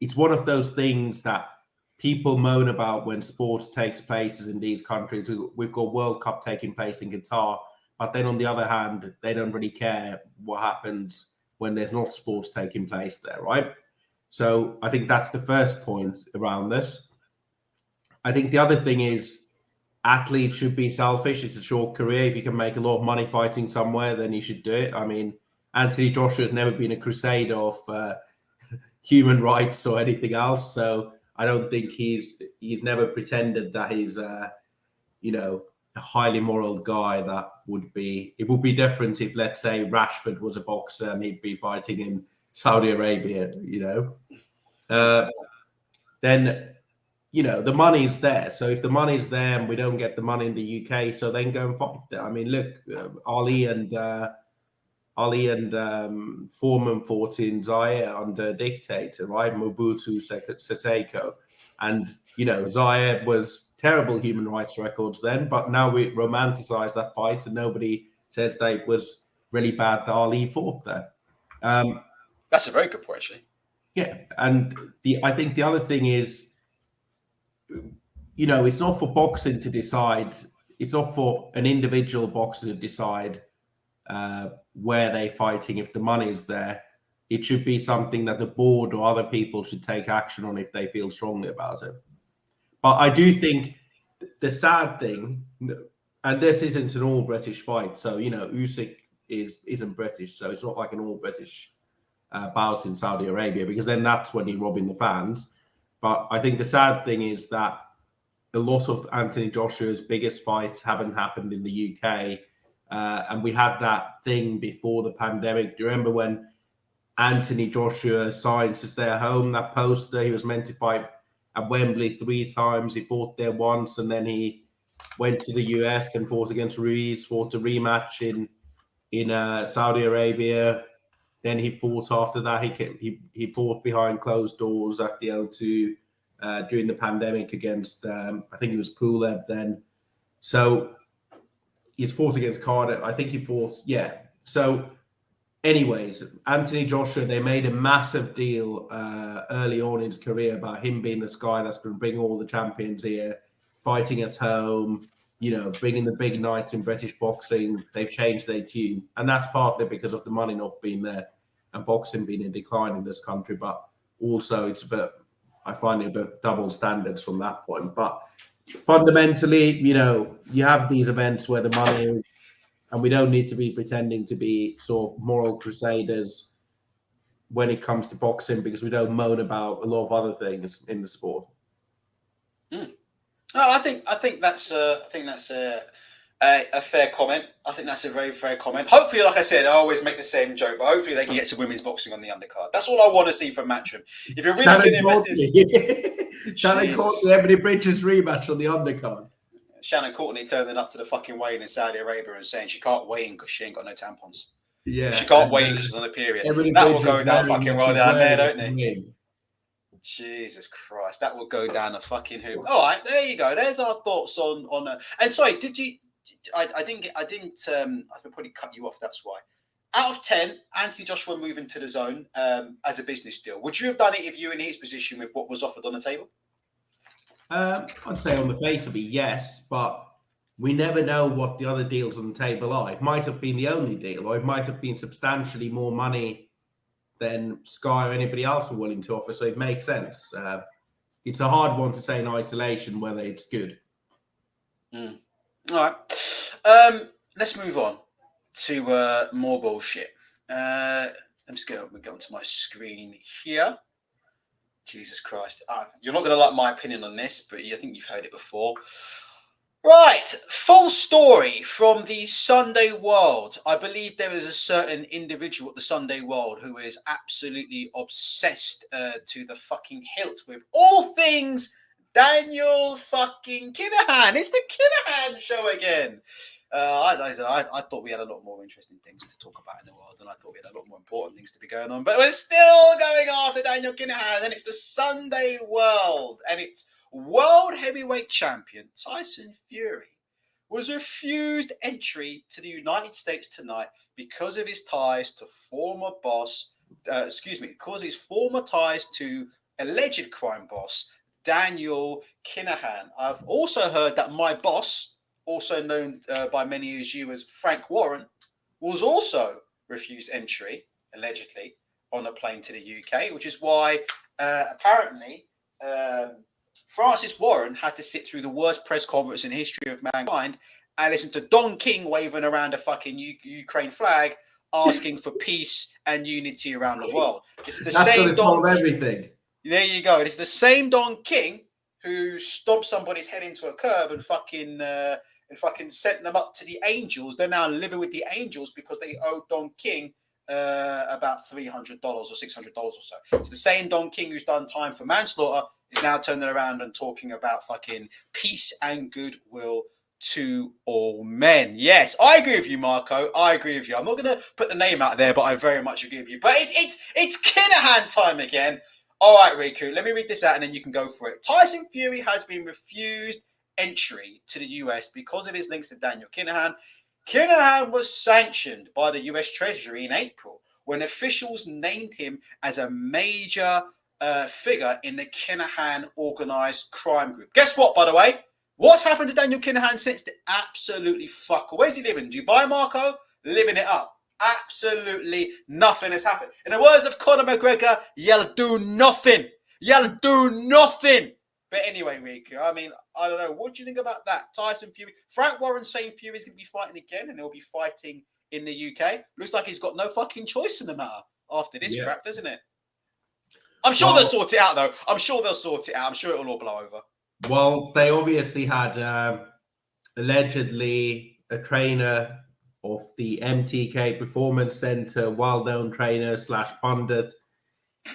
it's one of those things that people moan about when sports takes places in these countries. We've got World Cup taking place in Qatar, but then on the other hand, they don't really care what happens when there's not sports taking place there, right? So I think that's the first point around this. I think the other thing is athletes should be selfish. It's a short career. If you can make a lot of money fighting somewhere, then you should do it. I mean, Anthony Joshua has never been a crusader of human rights or anything else. So I don't think he's never pretended that he's a highly moral guy. That would be, it would be different if, let's say, Rashford was a boxer and he'd be fighting in Saudi Arabia. Then the money's there. So if the money's there and we don't get the money in the UK, so then go and fight there. I mean, look, Ali and Foreman fought in Zaire under dictator, right? Mobutu Seseko. And, Zaire was terrible human rights records then, but now we romanticize that fight and nobody says that it was really bad that Ali fought there. That's a very good point, actually. Yeah. And I think the other thing is, it's not for boxing to decide. It's not for an individual boxer to decide where they're fighting if the money is there. It should be something that the board or other people should take action on if they feel strongly about it. But I do think the sad thing, and this isn't an all British fight, so Usyk isn't British, so it's not like an all British bout in Saudi Arabia, because then that's when you're robbing the fans. But I think the sad thing is that a lot of Anthony Joshua's biggest fights haven't happened in the UK. And we had that thing before the pandemic. Do you remember when Anthony Joshua signed to stay at home, that poster? He was meant to fight at Wembley 3 times. He fought there once, and then he went to the US and fought against Ruiz, fought a rematch in Saudi Arabia. Then he fought after that. He fought behind closed doors at the O2 during the pandemic against, I think it was Pulev then. So he's fought against Carter. I think he fought, yeah. So anyways, Anthony Joshua, they made a massive deal early on in his career about him being this guy that's going to bring all the champions here, fighting at home, bringing the big nights in British boxing. They've changed their tune. And that's partly because of the money not being there and boxing being in decline in this country. But also I find it a bit double standards from that point. But fundamentally, you have these events where the money, and we don't need to be pretending to be sort of moral crusaders when it comes to boxing, because we don't moan about a lot of other things in the sport. No, I think that's a fair comment. I think that's a very fair comment. Hopefully, like I said, I always make the same joke, but hopefully they can get some women's boxing on the undercard. That's all I want to see from Matchroom. If you're really going to invest Shannon Courtney, Ebony Bridges rematch on the undercard. Shannon Courtney turning up to the fucking weigh-in in Saudi Arabia and saying she can't weigh in because she ain't got no tampons. Yeah, she can't weigh in because she's on a period. Ebony That Bridges will go down fucking well down there, don't it? Win. Jesus Christ, that will go down a fucking hoop. All right, there you go. There's our thoughts on. And sorry, did you? I didn't. I probably cut you off. That's why. Out of 10, Anthony Joshua moving to the zone as a business deal. Would you have done it if you were in his position with what was offered on the table? I'd say on the face of it, yes, but we never know what the other deals on the table are. It might have been the only deal, or it might have been substantially more money than Sky or anybody else were willing to offer. So it makes sense. It's a hard one to say in isolation whether it's good. All right. Let's move on to more bullshit. I'm just going to go onto my screen here. Jesus Christ. You're not going to like my opinion on this, but I think you've heard it before. Right. Full story from the Sunday World. I believe there is a certain individual at the Sunday World who is absolutely obsessed to the fucking hilt with all things Daniel fucking Kinahan. It's the Kinahan show again. I thought we had a lot more interesting things to talk about in the world, and I thought we had a lot more important things to be going on. But we're still going after Daniel Kinahan, and it's the Sunday World, and it's World Heavyweight Champion Tyson Fury was refused entry to the United States tonight because of his ties to because his former ties to alleged crime boss Daniel Kinahan. I've also heard that my boss, also known by many as you as Frank Warren, was also refused entry, allegedly, on a plane to the UK, which is why apparently Francis Warren had to sit through the worst press conference in the history of mankind and listen to Don King waving around a fucking Ukraine flag, asking for peace and unity around the world. It's the That's same going to solve everything. There you go. It's the same Don King who stomped somebody's head into a curb and fucking sent them up to the angels. They're now living with the angels because they owe Don King about $300 or $600 or so. It's the same Don King who's done time for manslaughter is now turning around and talking about fucking peace and goodwill to all men. Yes, I agree with you, Marco. I agree with you. I'm not going to put the name out there, but I very much agree with you. But it's Kinahan time again. All right, Riku, let me read this out and then you can go for it. Tyson Fury has been refused entry to the US because of his links to Daniel Kinahan. Kinahan was sanctioned by the US Treasury in April when officials named him as a major figure in the Kinahan organized crime group. Guess what, by the way? What's happened to Daniel Kinahan since? Absolutely fuck. Where's he living? Dubai, Marco? Living it up. Absolutely nothing has happened. In the words of Conor McGregor, you'll do nothing. You'll do nothing. But anyway, Riku, I mean, I don't know. What do you think about that? Tyson Fury. Frank Warren saying Fury's going to be fighting again and he'll be fighting in the UK. Looks like he's got no fucking choice in the matter after this crap, doesn't it? I'm sure they'll sort it out, though. I'm sure they'll sort it out. I'm sure it'll all blow over. Well, they obviously had allegedly a trainer of the MTK Performance Center, well-known trainer / pundit.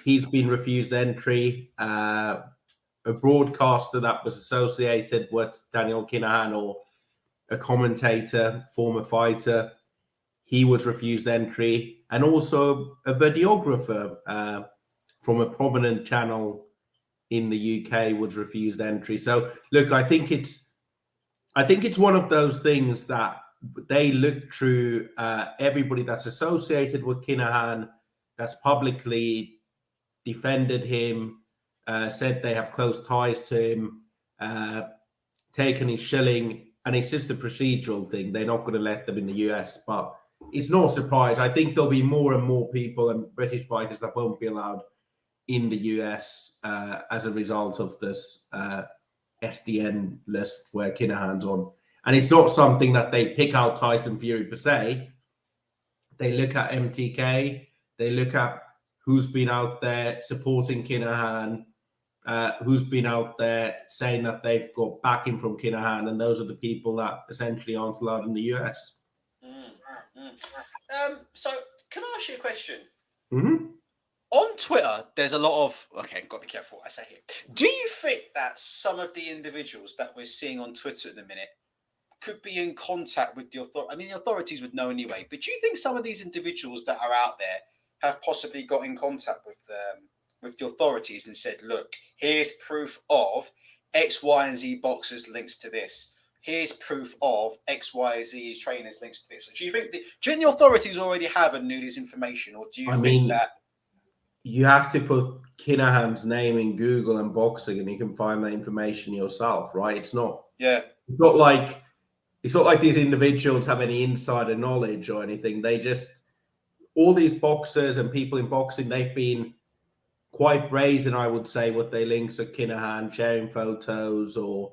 He's been refused entry. A broadcaster that was associated with Daniel Kinahan or a commentator, former fighter, he was refused entry. And also a videographer from a prominent channel in the UK was refused entry. So look, I think it's one of those things that they look through everybody that's associated with Kinahan, that's publicly defended him, said they have close ties to him, taken his shilling, and it's just a procedural thing. They're not going to let them in the US, but it's no surprise. I think there'll be more and more people and British fighters that won't be allowed in the US as a result of this SDN list where Kinahan's on. And it's not something that they pick out Tyson Fury per se. They look at MTK, they look at who's been out there supporting Kinahan, who's been out there saying that they've got backing from Kinahan, and those are the people that essentially aren't allowed in the US. So, can I ask you a question? Mm-hmm. On Twitter, there's a lot of... Okay, got to be careful what I say here. Do you think that some of the individuals that we're seeing on Twitter at the minute could be in contact with the authorities? I mean, the authorities would know anyway, but do you think some of these individuals that are out there have possibly got in contact with the authorities and said, look, here's proof of X, Y, and Z boxers links to this. Here's proof of X, Y, Z trainers links to this. Do you think the authorities already have and knew this information, or do you think that you have to put Kinahan's name in Google and boxing, and you can find that information yourself, right? It's not like these individuals have any insider knowledge or anything. They just, all these boxers and people in boxing, they've been quite brazen, I would say, with their links at Kinahan, sharing photos or,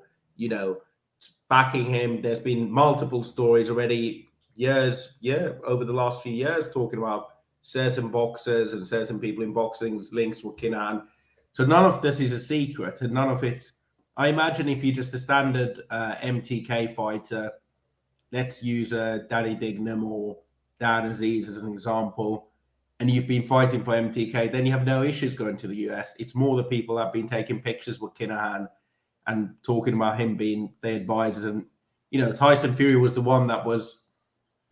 backing him. There's been multiple stories already over the last few years talking about certain boxers and certain people in boxing's links with Kinahan. So none of this is a secret, and none of it. I imagine if you're just a standard MTK fighter, let's use Danny Dignam or Dan Aziz as an example, and you've been fighting for MTK, then you have no issues going to the US. It's more the people that have been taking pictures with Kinahan and talking about him being their advisors. And, Tyson Fury was the one that was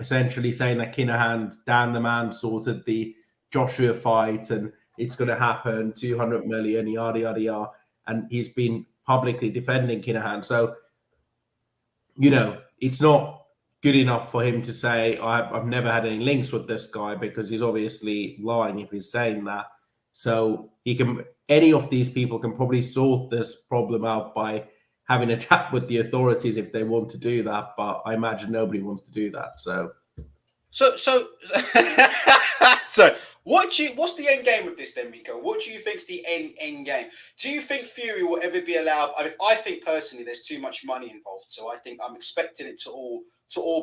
essentially saying that Kinahan, Dan the man, sorted the Joshua fight and it's going to happen, 200 million, yada, yada, yada. And he's been publicly defending Kinahan. So, it's not good enough for him to say, I've never had any links with this guy, because he's obviously lying if he's saying that. So any of these people can probably sort this problem out by having a chat with the authorities if they want to do that. But I imagine nobody wants to do that. So What's the end game of this then, Rico? What do you think's the end game? Do you think Fury will ever be allowed? I mean, I think personally there's too much money involved, so I think I'm expecting it to all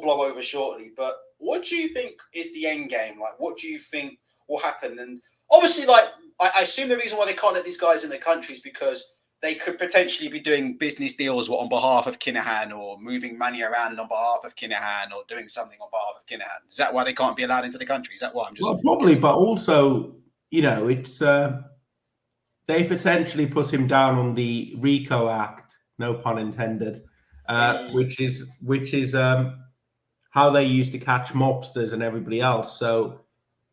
blow over shortly. But what do you think is the end game? Like, what do you think will happen? And obviously, like, I assume the reason why they can't let these guys in the country is because they could potentially be doing business deals on behalf of Kinahan, or moving money around on behalf of Kinahan, or doing something on behalf of Kinahan. Is that why they can't be allowed into the country? Is that why I'm just Well, probably, guessing? but also, it's they've essentially put him down on the RICO Act, no pun intended, which is how they used to catch mobsters and everybody else. So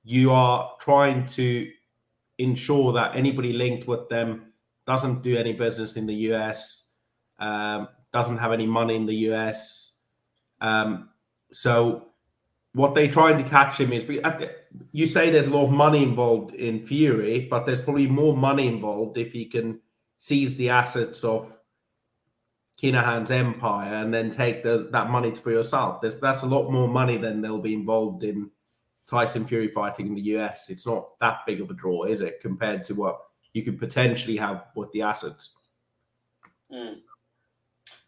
you are trying to ensure that anybody linked with them doesn't do any business in the US, doesn't have any money in the US. So what they trying to catch him is, you say there's a lot of money involved in Fury, but there's probably more money involved if you can seize the assets of Kinahan's empire and then take that money for yourself. That's a lot more money than they'll be involved in Tyson Fury fighting in the US. It's not that big of a draw, is it, compared to what you could potentially have with the assets? Mm.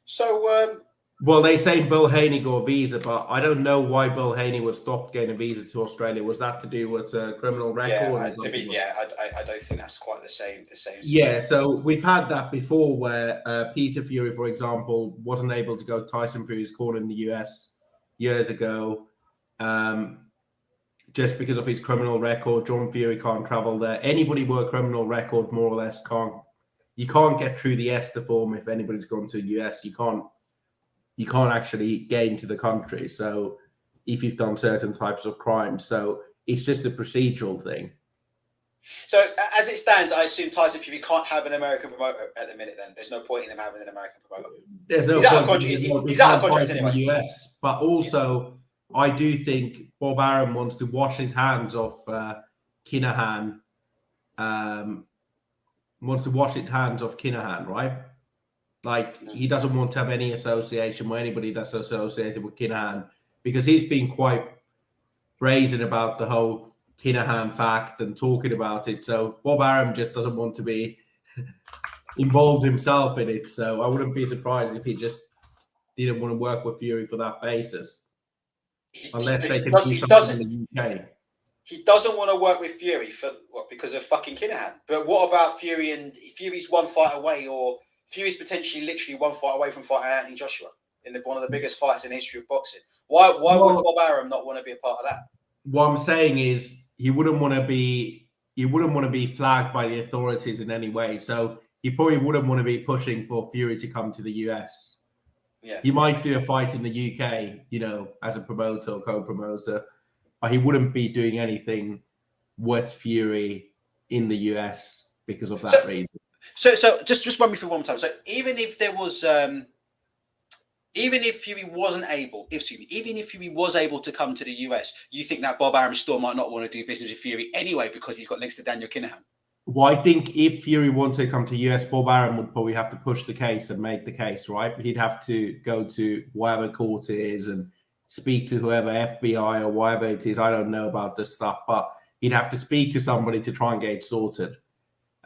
So, well, they say Bill Haney got a visa, but I don't know why Bill Haney would stop getting a visa to Australia. Was that to do with a criminal record? I don't think that's quite the same. Yeah, so we've had that before, where Peter Fury, for example, wasn't able to go to Tyson Fury's corner in the US years ago, just because of his criminal record. John Fury can't travel there. Anybody with a criminal record, more or less, you can't get through the ESTA form if anybody's gone to the US. You can't actually get into the country. So if you've done certain types of crimes, so it's just a procedural thing. So as it stands, I assume Tyson Fury can't have an American promoter at the minute. Then there's no point in him having an American promoter. There's no he's point. Out of contract. He's out of contract anyway. In the US, but also I do think Bob Arum wants to wash his hands of Kinahan. Wants to wash his hands of Kinahan, right? Like, he doesn't want to have any association with anybody that's associated with Kinahan, because he's been quite brazen about the whole Kinahan fact and talking about it. So Bob Arum just doesn't want to be involved himself in it. So I wouldn't be surprised if he just didn't want to work with Fury for that basis, unless they can do something in the UK. He doesn't want to work with Fury because of fucking Kinahan. But what about Fury? And Fury's one fight away, or Fury's potentially literally one fight away from fighting Anthony Joshua in one of the biggest fights in the history of boxing. Why would Bob Arum not want to be a part of that? What I'm saying is he wouldn't want to be flagged by the authorities in any way. So he probably wouldn't want to be pushing for Fury to come to the US. Yeah. He might do a fight in the UK, as a promoter or co-promoter, but he wouldn't be doing anything with Fury in the US because of that reason. So just run me through one more time. So even if there was, even if Fury was able to come to the US, you think that Bob Arum still might not want to do business with Fury anyway because he's got links to Daniel Kinahan? Well, I think if Fury wanted to come to US, Bob Arum would probably have to push the case and make the case, right? He'd have to go to whatever court it is and speak to whoever, FBI or whatever it is. I don't know about this stuff, but he'd have to speak to somebody to try and get it sorted.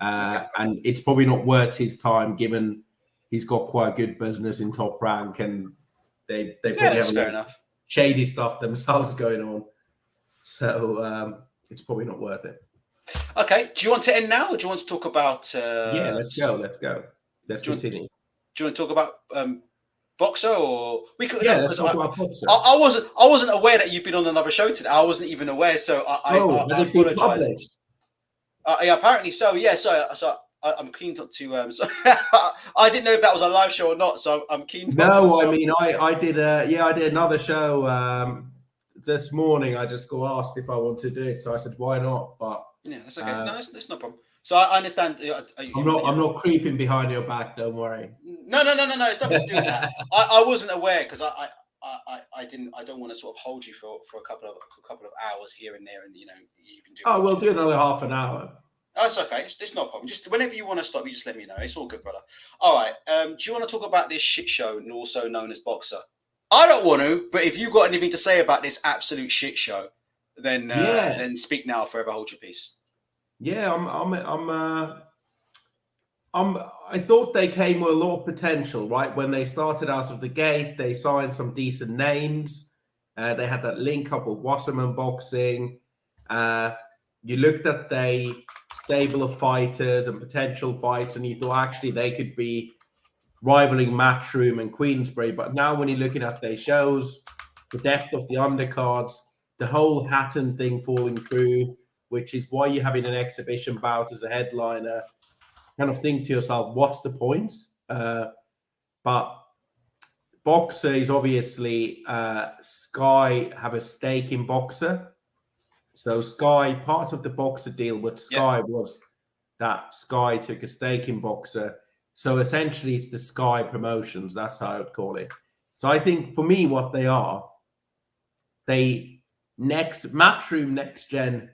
And it's probably not worth his time, given he's got quite good business in Top Rank, and they probably have fair enough. Shady stuff themselves going on. So it's probably not worth it. Okay. Do you want to end now, or do you want to talk about? Yeah, let's go. Let's continue. Do you want to talk about Boxer, or we could? Yeah, let's talk about Boxer. I wasn't aware that you've been on another show today. I wasn't even aware, so I apologize. Yeah, apparently so. Yeah, so I'm keen to. So I didn't know if that was a live show or not. So I'm keen. No, I mean I did. I did another show this morning. I just got asked if I wanted to do it, so I said why not. But yeah, that's okay. No, it's no problem. So I understand. I'm not creeping behind your back. Don't worry. No. It's nothing to do with that. I wasn't aware because I don't want to sort of hold you for a couple of hours here and there, and you can do. Oh, we'll do another half an hour. That's okay. It's no problem. Just whenever you want to stop, you just let me know. It's all good, brother. All right. Do you want to talk about this shit show, also known as Boxer? I don't want to, but if you've got anything to say about this absolute shit show, then speak now, forever hold your peace. Yeah, I thought they came with a lot of potential, right? When they started out of the gate, they signed some decent names. They had that link up with Wasserman Boxing. You looked at the stable of fighters and potential fights, and you thought actually they could be rivaling Matchroom and Queensberry. But now when you're looking at their shows, the depth of the undercards, the whole Hatton thing falling through, which is why you're having an exhibition bout as a headliner, kind of think to yourself, what's the point? But Boxer is obviously Sky have a stake in Boxer. So Sky, part of the Boxer deal with Sky was that Sky took a stake in Boxer. So essentially it's the Sky promotions. That's how I would call it. So I think for me, what they are, Matchroom Next Gen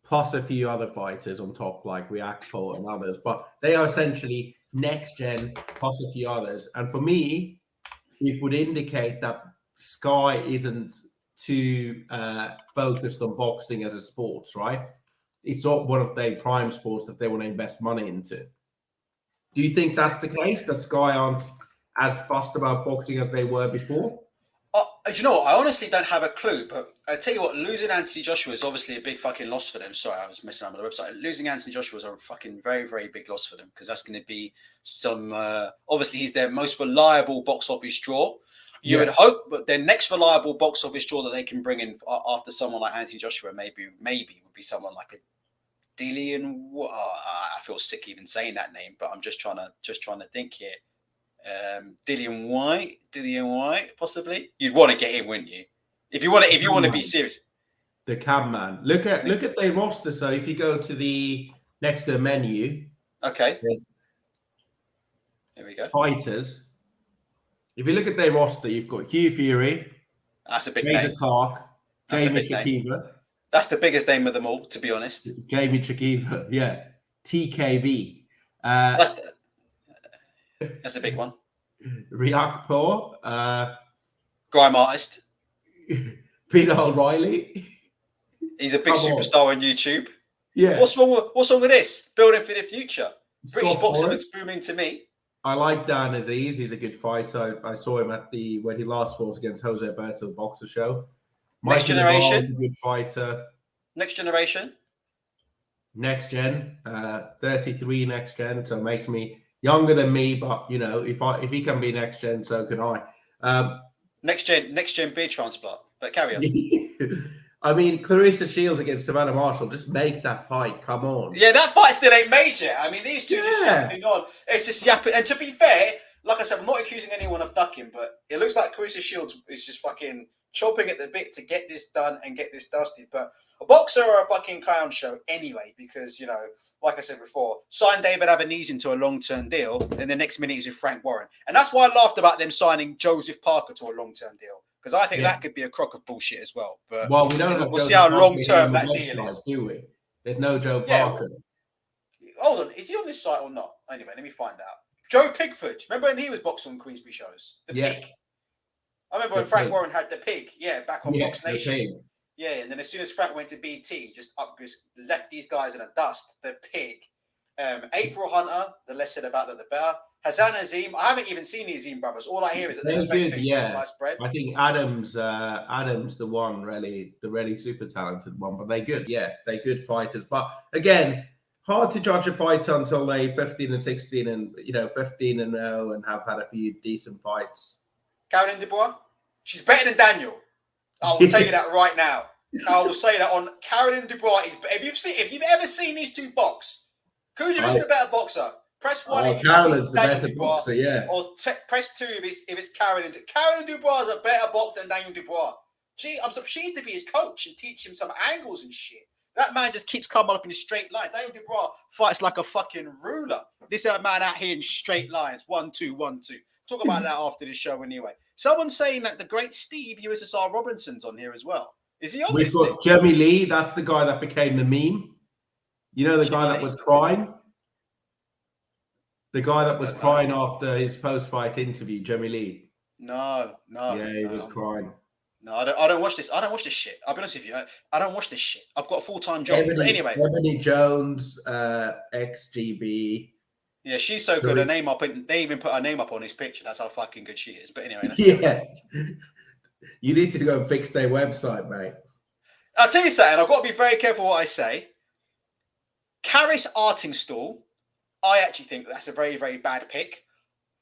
plus a few other fighters on top, like Reactpol and others, but they are essentially Next Gen plus a few others. And for me, it would indicate that Sky isn't too focused on boxing as a sport, right? It's not one of their prime sports that they want to invest money into. Do you think that's the case, that Sky aren't as fussed about boxing as they were before? You know what? I honestly don't have a clue, but I tell you what, losing Anthony Joshua is obviously a big fucking loss for them. Sorry, I was messing around with the website. Losing Anthony Joshua is a fucking very, very big loss for them, because that's going to be some. Obviously, he's their most reliable box office draw. You would hope, but their next reliable box office draw that they can bring in after someone like Anthony Joshua, maybe would be someone like a Dillian. I feel sick even saying that name, but I'm just trying to think here. Dillian White, possibly. You'd want to get him, wouldn't you? If you want to be serious. The cam man. Look at their roster. So if you go to the next to the menu, okay, here we go. Fighters. If you look at their roster, you've got Hugh Fury. That's a big name. Clark, Jamie Chikiva. That's the biggest name of them all, to be honest. Jamie Chikiva, yeah. TKV. That's a big one. Reactpol. Grime artist. Peter O'Reilly. He's a big superstar on YouTube. Yeah. What's wrong with this? Building for the future. British boxing looks booming to me. I like Dan Aziz. He's a good fighter. I saw him when he last fought against Jose Alberto Boxer Show. Next Generation. A good fighter. Next Generation. Next Gen. 33 Next Gen. So it makes me younger than me, but you know, if he can be Next Gen, so can I. Next Gen beard transplant. But carry on. I mean, Clarissa Shields against Savannah Marshall. Just make that fight. Come on. Yeah, that fight still ain't major. I mean, these two just yapping on. It's just yapping. And to be fair, like I said, I'm not accusing anyone of ducking, but it looks like Clarissa Shields is just fucking chopping at the bit to get this done and get this dusted. But a boxer or a fucking clown show anyway, because, you know, like I said before, sign David Abenese into a long-term deal, then the next minute he's with Frank Warren. And that's why I laughed about them signing Joseph Parker to a long-term deal, because I think that could be a crock of bullshit as well. But we don't. We'll see how long-term that deal is. Do we? There's no Joe Parker. Hold on, is he on this site or not? Anyway, let me find out. Joe Pigford. Remember when he was boxing on Queensberry shows? The pig. I remember when Frank Warren had the pig, back on Fox Nation. Yeah, and then as soon as Frank went to BT, just left these guys in a dust. The pig. April Hunter, the less said about the better. Hassan Azim, I haven't even seen the Azim brothers. All I hear is that they're the best thing since sliced bread. I think Adam's the one, the really super talented one, but they're good. Yeah, they're good fighters. But again, hard to judge a fighter until they're 15 and 16 and 15 and 0 and have had a few decent fights. Caroline Dubois, she's better than Daniel. I will tell you that right now. I will say that on Caroline Dubois is. If you've ever seen these two box, Kuja is the better boxer. Press 1 if Carolyn's the better boxer, or press 2 if it's Caroline. Caroline Dubois is a better boxer than Daniel Dubois. She needs to be his coach and teach him some angles and shit. That man just keeps coming up in a straight line. Daniel Dubois fights like a fucking ruler. This man out here in straight lines. 1, 2, 1, 2. Talk about that after this show anyway. Someone's saying that the great Steve USSR Robinson's on here as well. Is he on this? We've got Jeremy Lee. That's the guy that became the meme. You know, the guy that was crying? The guy that was crying after his post-fight interview, Jeremy Lee. No. Yeah, he was crying. No, I don't watch this. I don't watch this shit. I'll be honest with you. I don't watch this shit. I've got a full-time job. But anyway, Ebony Jones, XGB. yeah, she's so good. Her name up, and they even put her name up on this picture. That's how fucking good she is. But anyway, Yeah, you need to go and fix their website, mate. I'll tell you something. I've got to be very careful what I say. Karis Artingstall, I actually think that's a very, very bad pick.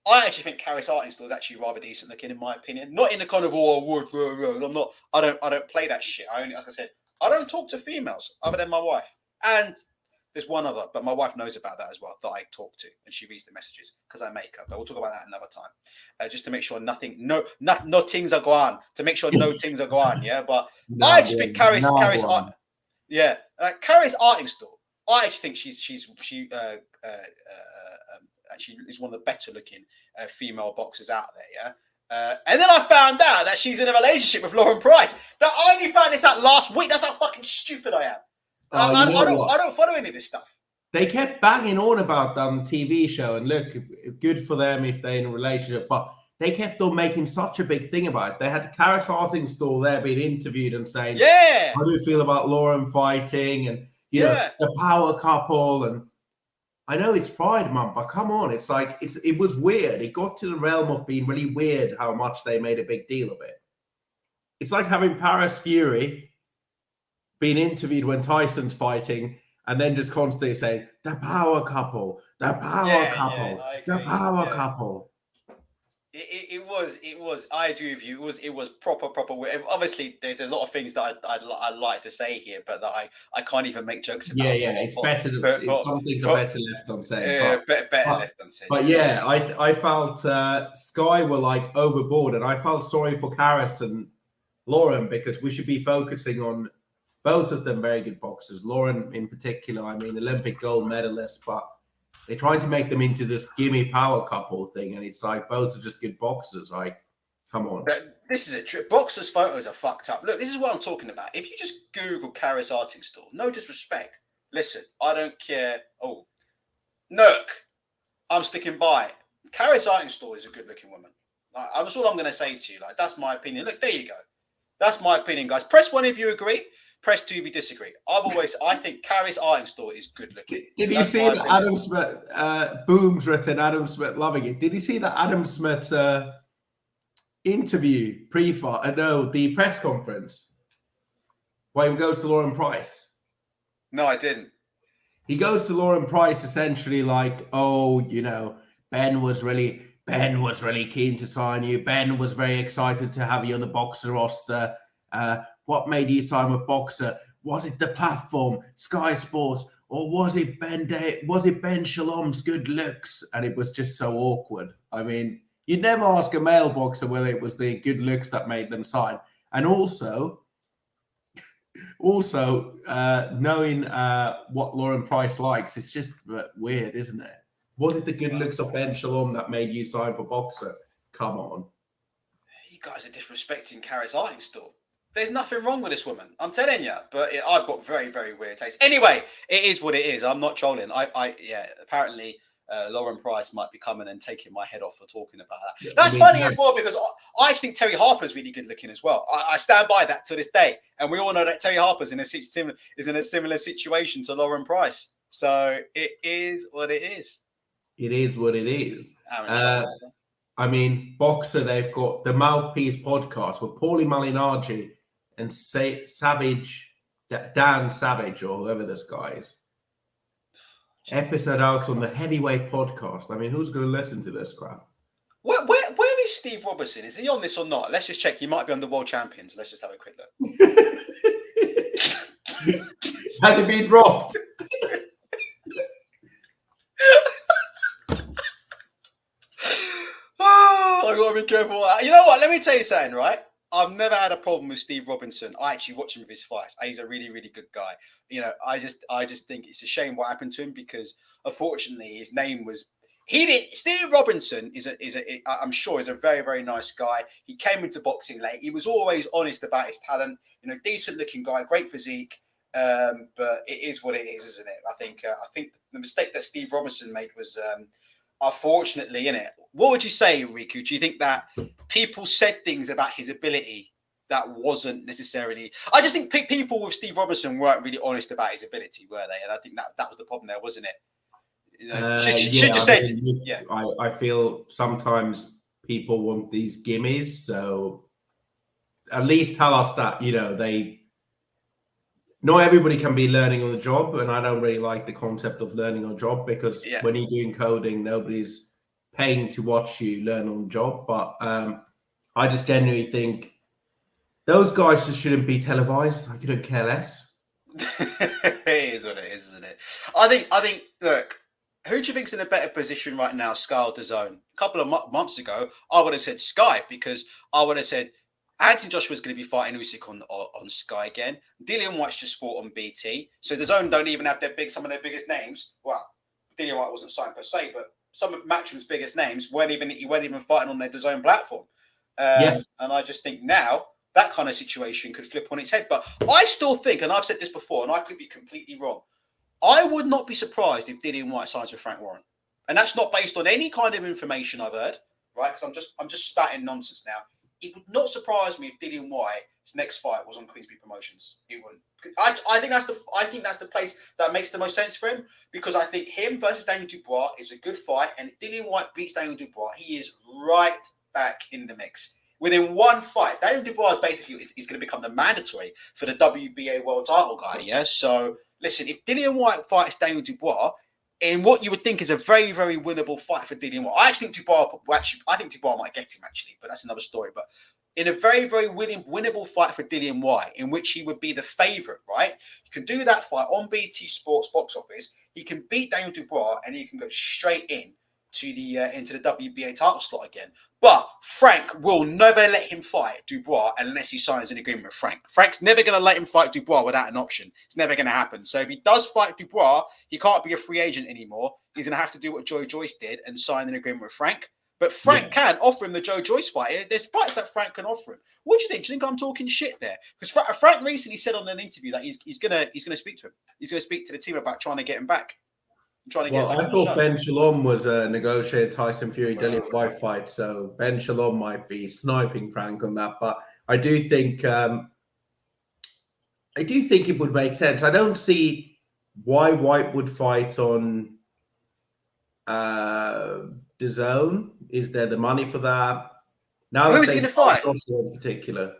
I actually think Karis Artingstall is actually rather decent looking, in my opinion. Not in the kind of I'm not. I don't play that shit. I only, like I said, I don't talk to females other than my wife. And there's one other, but my wife knows about that as well, that I talk to, and she reads the messages because I make her. But we'll talk about that another time, just to make sure no things are going on. To make sure no things are going on. Yeah, but I actually think Karis Artingstall. I actually think she actually is one of the better looking female boxers out there. Yeah. And then I found out that she's in a relationship with Lauren Price. That I only found this out last week. That's how fucking stupid I am. I don't follow any of this stuff. They kept banging on about that on the TV show, and look, good for them if they're in a relationship, but they kept on making such a big thing about it. They had Karis Artingstall there being interviewed and saying, yeah, how do you feel about Lauren fighting? And, you know, the power couple. And I know it's Pride Month, but come on, it's like, it was weird. It got to the realm of being really weird how much they made a big deal of it. It's like having Paris Fury being interviewed when Tyson's fighting and then just constantly saying, the power couple, the power couple, the power couple. It was. I agree with you. It was proper. Obviously, there's a lot of things that I'd like to say here, but that I can't even make jokes about. It's better. Some things are better left unsaid. Better left unsaid. But yeah, I felt Sky were like overboard, and I felt sorry for Karis and Lauren because we should be focusing on both of them very good boxers. Lauren in particular, I mean, Olympic gold medalist, but they're trying to make them into this gimme power couple thing, and it's like both are just good boxers. Like, come on. This is a trip. Boxers' photos are fucked up. Look, this is what I'm talking about. If you just Google Karis Artingstall, no disrespect. Listen, I don't care. Oh, Nurk, I'm sticking by it. Karis Artingstall is a good-looking woman. That's all I'm going to say to you. Like, that's my opinion. Look, there you go. That's my opinion, guys. Press 1 if you agree. Press 2 if you disagree. I think Karis Artingstall is good looking. Did you see that Adam Smith, Boom's written Adam Smith loving it? Did you see that Adam Smith interview the press conference where he goes to Lauren Price? No, I didn't. He goes to Lauren Price essentially like, oh, you know, Ben was really keen to sign you. Ben was very excited to have you on the Boxer roster. What made you sign with Boxer? Was it the platform, Sky Sports, or was it Ben Shalom's good looks? And it was just so awkward. I mean, you'd never ask a male boxer whether it was the good looks that made them sign. And also knowing what Lauren Price likes, it's just weird, isn't it? Was it the good looks of Ben Shalom that made you sign for Boxer? Come on. You guys are disrespecting Karis Artingstall. There's nothing wrong with this woman. I'm telling you. But I've got very, very weird taste. Anyway, it is what it is. I'm not trolling. Apparently Lauren Price might be coming and taking my head off for talking about that. Yeah, that's funny as well, because I actually think Terry Harper's really good looking as well. I stand by that to this day. And we all know that Terry Harper's in a similar situation to Lauren Price. So it is what it is. It is what it is. I mean, Boxer, they've got the Mouthpiece podcast with Paulie Malignaggi and Dan Savage, or whoever this guy is. Episode out on the Heavyweight podcast. I mean, who's going to listen to this crap? Where is Steve Robertson? Is he on this or not? Let's just check. He might be on the World Champions. Let's just have a quick look. Has he been dropped? I gotta be careful. You know what? Let me tell you something, right? I've never had a problem with Steve Robinson. I actually watch him with his fights. He's a really, really good guy. You know, I just think it's a shame what happened to him, because unfortunately his name was. Steve Robinson I'm sure is a very, very nice guy. He came into boxing late. He was always honest about his talent. You know, decent looking guy, great physique. But it is what it is, isn't it? I think the mistake that Steve Robinson made was. Unfortunately, in it. What would you say, Riku? Do you think that people said things about his ability that wasn't necessarily. I just think people with Steve Robinson weren't really honest about his ability, were they? And I think that was the problem there, wasn't it? You know, should just said, yeah. I feel sometimes people want these gimmies, so at least tell us that not everybody can be learning on the job, and I don't really like the concept of learning on the job because when you're doing coding, nobody's paying to watch you learn on the job. But I just genuinely think those guys just shouldn't be televised. I couldn't care less. It is what it is, isn't it? I think. Look, who do you think's in a better position right now, Sky or Dazn? A couple of months ago, I would have said Sky because I would have said Anthony Joshua's going to be fighting Usyk on Sky again. Dillian White's just fought on BT, so Dazn don't even have some of their biggest names. Well, Dillian White wasn't signed per se, but some of Matchroom's biggest names weren't even fighting on their Dazn platform. And I just think now that kind of situation could flip on its head. But I still think, and I've said this before, and I could be completely wrong, I would not be surprised if Dillian White signs with Frank Warren. And that's not based on any kind of information I've heard, right? Because I'm just spouting nonsense now. It would not surprise me if Dillian White's next fight was on Queensberry Promotions. It wouldn't. I think that's the place that makes the most sense for him, because I think him versus Daniel Dubois is a good fight, and if Dillian White beats Daniel Dubois, he is right back in the mix. Within one fight, Daniel Dubois basically is going to become the mandatory for the WBA world title guy. Yeah. So listen, if Dillian White fights Daniel Dubois in what you would think is a very, very winnable fight for Dillian White, I think Dubois might get him actually, but that's another story. But in a very, very winnable fight for Dillian White, in which he would be the favourite, right? You can do that fight on BT Sports box office. He can beat Daniel Dubois, and he can go straight in to the into the WBA title slot again. But Frank will never let him fight Dubois unless he signs an agreement with Frank. Frank's never going to let him fight Dubois without an option. It's never going to happen. So if he does fight Dubois, he can't be a free agent anymore. He's going to have to do what Joe Joyce did and sign an agreement with Frank. But Frank can offer him the Joe Joyce fight. There's fights that Frank can offer him. What do you think? Do you think I'm talking shit there? Because Frank recently said on an interview that he's gonna speak to him. He's gonna speak to the team about trying to get him back. I thought Ben Shalom was negotiated Tyson Fury Dillian White fight, so Ben Shalom might be sniping Frank on that. But I do think it would make sense. I don't see why White would fight on Dazn. Is there the money for that? Now, who is he going to fight? Joshua in particular.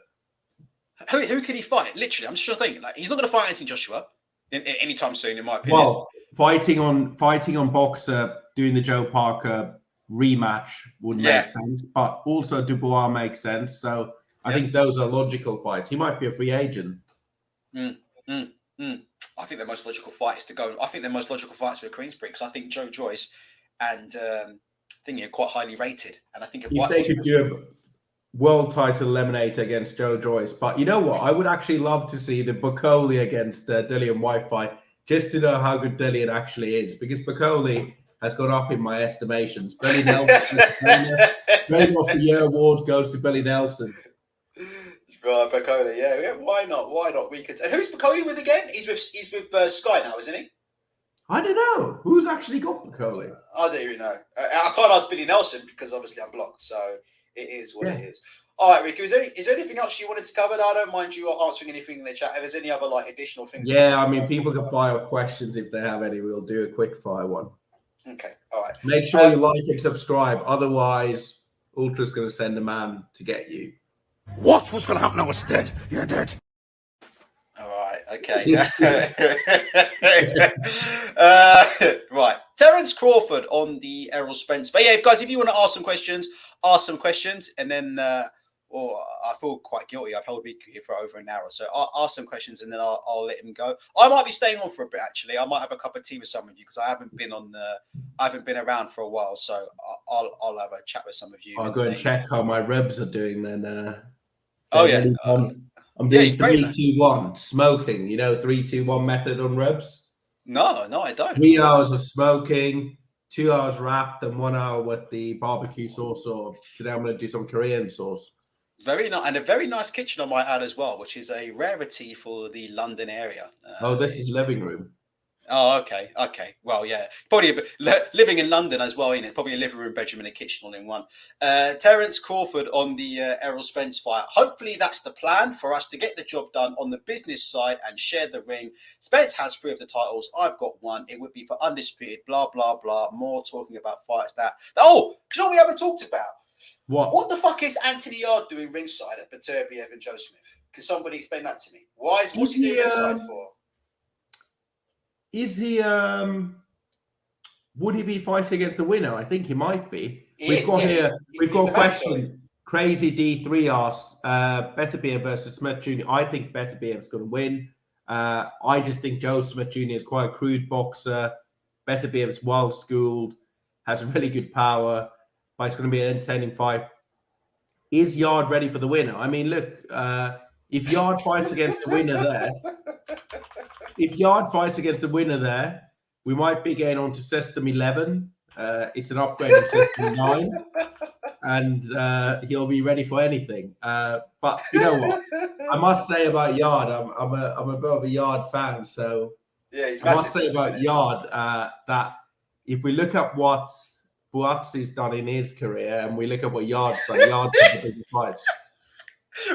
Who can he fight? Literally, I'm just trying to think. Like, he's not going to fight Anthony Joshua anytime soon, in my opinion. Well, fighting on Boxer, doing the Joe Parker rematch would make sense, but also Dubois makes sense. So I think those are logical fights. He might be a free agent. I think the most logical fight is to go. I think the most logical fights with Queensberry, because I think Joe Joyce and I think are quite highly rated. And I think if they could do a world title eliminator against Joe Joyce, but you know what? I would actually love to see the Bacoli against Dillian White fight, just to know how good Dillian actually is, because Bacoli has gone up in my estimations. Billy Nelson, Trainer of the Year award goes to Billy Nelson. Right, Bacoli, yeah. Why not? We could. And who's Bacoli with again? He's with Sky now, isn't he? I don't know. Who's actually got Bacoli? I don't even know. I can't ask Billy Nelson because obviously I'm blocked. So it is what it is. All right, Ricky, is there anything else you wanted to cover? I don't mind you answering anything in the chat. If there's any other additional things. Yeah, I mean, people can fire off questions if they have any. We'll do a quick fire one. Okay, all right. Make sure you like and subscribe. Otherwise, Ultra's going to send a man to get you. What's going to happen now? It's dead. You're dead. All right, okay. Right. Terence Crawford on the Errol Spence. But yeah, guys, if you want to ask some questions, and then, or I feel quite guilty. I've held Riku here for over an hour, so I'll ask some questions and then I'll let him go. I might be staying on for a bit actually. I might have a cup of tea with some of you because I haven't been around for a while, so I'll have a chat with some of you. I'll go and check how my ribs are doing then. I'm doing 3-2-1 smoking. 3-2-1 method on ribs. No, I don't. 3 hours of smoking, 2 hours wrapped, and 1 hour with the barbecue sauce. Or today I'm going to do some Korean sauce. Very nice, and a very nice kitchen I might add as well, which is a rarity for the London area. This is living room. Oh, okay. Well, yeah, probably living in London as well, innit? Probably a living room, bedroom, and a kitchen all in one. Terence Crawford on the Errol Spence fight. Hopefully, that's the plan for us to get the job done on the business side and share the ring. Spence has 3 of the titles. I've got 1. It would be for undisputed. Blah blah blah. More talking about fights that. Oh, do you know what we haven't talked about? What the fuck is Anthony Yard doing ringside at Beterbiev and Joe Smith? Can somebody explain that to me? What's he doing ringside for? Is he? Would he be fighting against the winner? I think he might be. We've got a question. mandatory. Crazy D3 asks, Beterbiev versus Smith Jr. I think Beterbiev's going to win. I just think Joe Smith Jr. is quite a crude boxer. Beterbiev's well schooled, has really good power, but it's going to be an entertaining fight. Is Yard ready for the winner? I mean, look, if Yard fights against the winner there, we might be getting on to System 11. It's an upgrade on System 9. And he'll be ready for anything. But you know what? I must say about Yard, I'm a bit of a Yard fan. So yeah, he's I must say about Yard that if we look at what Buatsi's done in his career and we look at what Yard's done, Yard's got the bigger fights.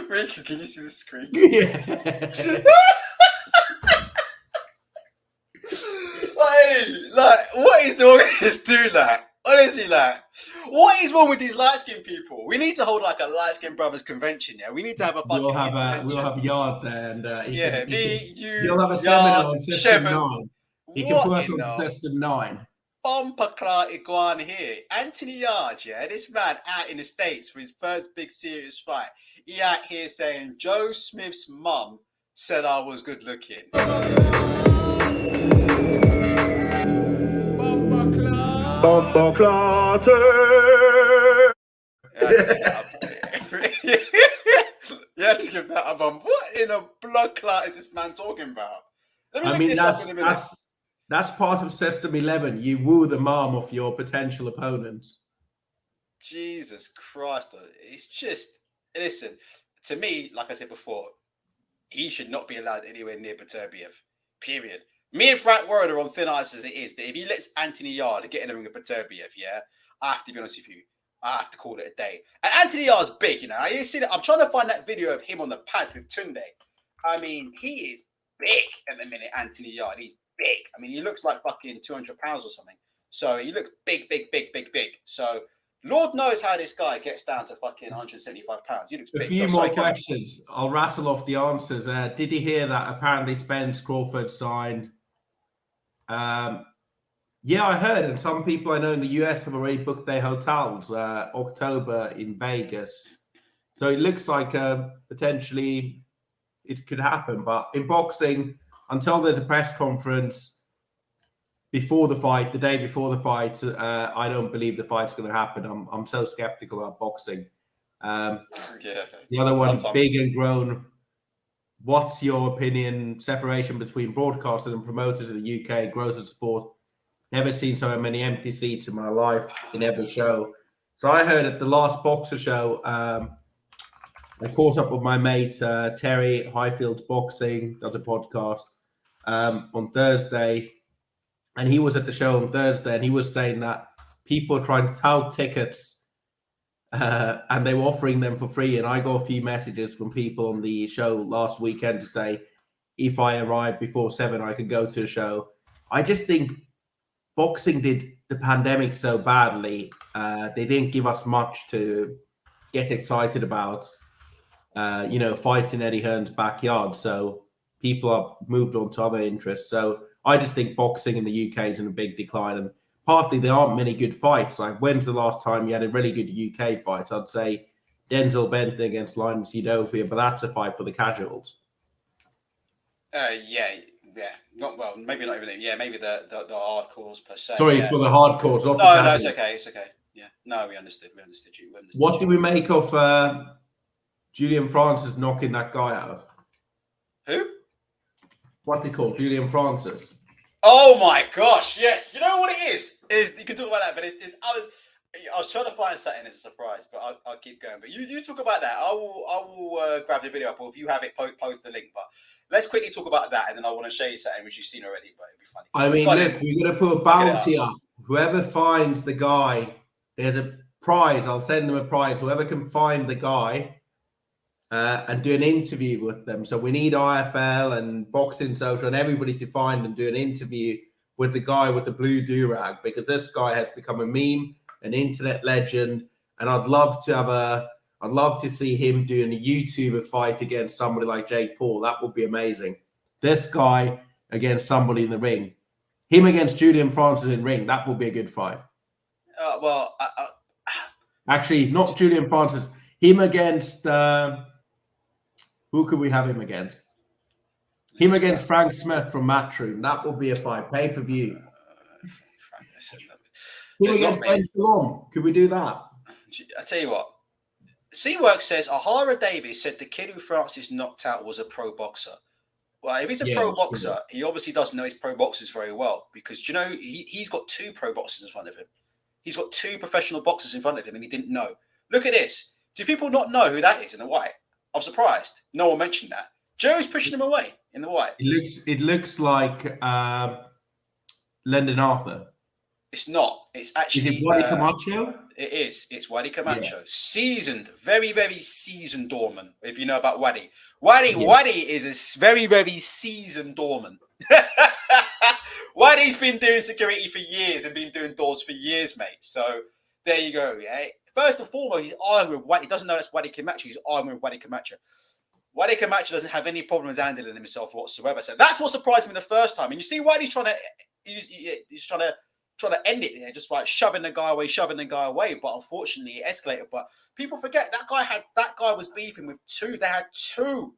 Ricky, can you see the screen? Yeah. What is doing is do that. Honestly, what is wrong with these light-skinned people? We need to hold like a light-skinned brothers convention, yeah? We need to have a fucking we'll have Yard there, and he'll have a seminar on System 9. He can put us on System 9. Bumper Clark Iguan here. Anthony Yard, yeah? This man out in the States for his first big serious fight. He out here saying Joe Smith's mum said I was good looking. Bumper Clark. You had to give that a bump. What in a blood clot is this man talking about? I mean, that's part of System 11. You woo the mom of your potential opponents. Jesus Christ. It's just, listen, to me, like I said before, he should not be allowed anywhere near Beterbiev. Period. Me and Frank Warren are on thin ice as it is, but if he lets Anthony Yard get in the ring with Beterbiev, yeah, I have to be honest with you. I have to call it a day. And Anthony Yard's big, you know. You see that? I'm trying to find that video of him on the pad with Tunde. I mean, he is big at the minute, Anthony Yard. He's big. I mean, he looks like fucking 200 pounds or something. So he looks big. So Lord knows how this guy gets down to fucking 175 pounds. He looks big. A few more questions. I'll rattle off the answers. Did you hear that apparently Spence Crawford signed? Yeah, I heard, and some people I know in the US have already booked their hotels. October in Vegas, so it looks like potentially it could happen. But in boxing, until there's a press conference before the fight, the day before the fight, I don't believe the fight's going to happen. I'm so skeptical about boxing. The other one, sometimes. Big and grown. What's your opinion? Separation between broadcasters and promoters in the UK, growth of sport. Never seen so many empty seats in my life in every show. So I heard at the last Boxer show, I caught up with my mate, Terry Highfield's Boxing, does a podcast on Thursday. And he was at the show on Thursday, and he was saying that people are trying to tout tickets and they were offering them for free. And I got a few messages from people on the show last weekend to say, if I arrive before 7, I could go to a show. I just think boxing did the pandemic so badly. They didn't give us much to get excited about, fights in Eddie Hearn's backyard. So people have moved on to other interests. So I just think boxing in the UK is in a big decline. And partly there aren't many good fights. Like, when's the last time you had a really good UK fight? I'd say Denzel Benton against Linus Udovia, but that's a fight for the casuals. Yeah. Not well. Maybe not even. Yeah, maybe the hardcores per se. Sorry, yeah. For the hardcores. Not no, it's okay. It's okay. Yeah. No, we understood. We understood you. What do we make of Julian Francis knocking that guy out? Who? What they call Julian Francis. Oh my gosh! Yes. You know what it is? You can talk about that, but I was trying to find something as a surprise, but I'll keep going. But you talk about that. I will grab the video up, or if you have it, post the link. But Let's quickly talk about that, and then I want to show you something which you've seen already, but it'd be funny. I mean, Funny. look, we're going to put a bounty up. Whoever finds the guy, there's a prize. I'll send them a prize. Whoever can find the guy and do an interview with them. So we need IFL and Boxing Social and everybody to find and do an interview with the guy with the blue do-rag, because this guy has become a meme, an internet legend, and I'd love to see him doing a YouTuber fight against somebody like Jake Paul. That would be amazing. This guy against somebody in the ring. Him against Julian Francis in ring. That would be a good fight. Actually, not Julian Francis. Him against... who could we have him against? Him against Frank Smith from Matchroom. That would be a fight. Pay-per-view. Him against Ben Shalom. Could we do that? I tell you what. Seawork says, Ahara Davies said the kid who Francis knocked out was a pro boxer. Well, if he's a pro boxer, he obviously doesn't know his pro boxers very well, because, you know, he's got 2 pro boxers in front of him. He's got 2 professional boxers in front of him, and he didn't know. Look at this. Do people not know who that is in the white? I'm surprised. No one mentioned that. Joe's pushing him away in the white. It looks like Lyndon Arthur. It's not. It's actually... Is it Wadi Camacho? It is. It's Wadi Camacho. Yeah. Seasoned. Very, very seasoned doorman, if you know about Wadi. Wadi is a very, very seasoned doorman. Wadi's been doing security for years and been doing doors for years, mate. So there you go, yeah. First and foremost, he's arguing with Wadi. He doesn't know that's Wadi Camacho. He's arguing with Wadi Camacho. Wadi Camacho doesn't have any problems handling himself whatsoever. So that's what surprised me the first time. And you see Wadi's trying to end it there, just like shoving the guy away. But unfortunately, it escalated. But people forget that guy was beefing with 2. They had two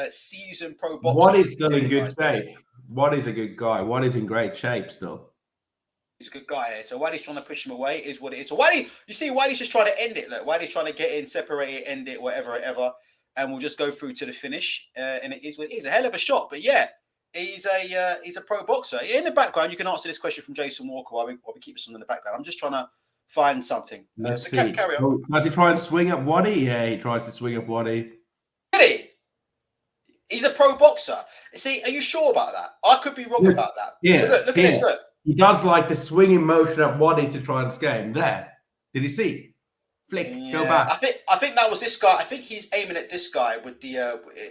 seasoned pro boxers. Wadi's still in good shape. Wadi's a good guy. Wadi's in great shape still. He's a good guy here. So Wadi's trying to push him away is what it is. So Wadi's just trying to end it. Look, Wadi's trying to get in, separate it, end it, whatever, and we'll just go through to the finish. And it is what it is. A hell of a shot. But yeah, he's a pro boxer. In the background, you can answer this question from Jason Walker while we keep this on in the background. I'm just trying to find something. Let's see. Carry on. Does he try and swing at Wadi? Yeah, he tries to swing at Wadi. Did he? He's a pro boxer. See, are you sure about that? I could be wrong about that. Yeah. Look at this. Look. He does like the swinging motion at Wadi to try and scare him. There. Did you see? Flick. Yeah. Go back. I think that was this guy. I think he's aiming at this guy with the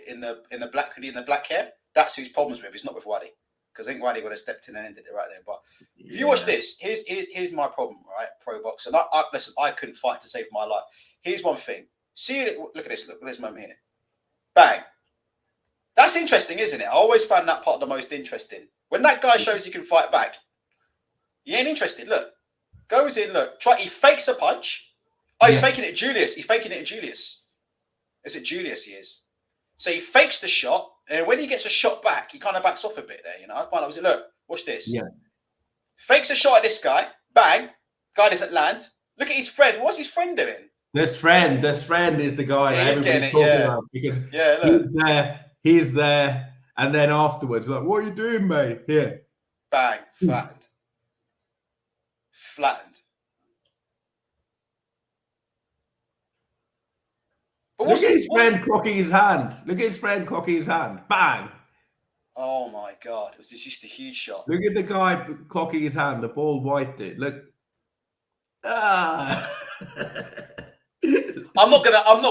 in the black hoodie and the black hair. That's who he's problems with. It's not with Wadi, because I think Wadi would have stepped in and ended it right there. But if you watch this, here's my problem, right? Pro boxer. And listen, I couldn't fight to save my life. Here's one thing. Look at this. Look at this moment here. Bang. That's interesting, isn't it? I always found that part the most interesting. When that guy shows he can fight back, he ain't interested. Look, goes in. Look, he fakes a punch. Oh, he's faking it at Julius. He's faking it at Julius. Is it Julius? He is. So he fakes the shot, and when he gets a shot back, he kind of backs off a bit there. You know, I find look, watch this. Yeah. Fakes a shot at this guy. Bang. Guy doesn't land. Look at his friend. What's his friend doing? This friend is the guy that everybody's talking about, because look. He's there, and then afterwards, like, what are you doing, mate? Here. Bang. Flattened. But Look at his friend clocking his hand. Bang. Oh, my God. It was just a huge shot. Look at the guy clocking his hand, the bald white dude. Look. I'm not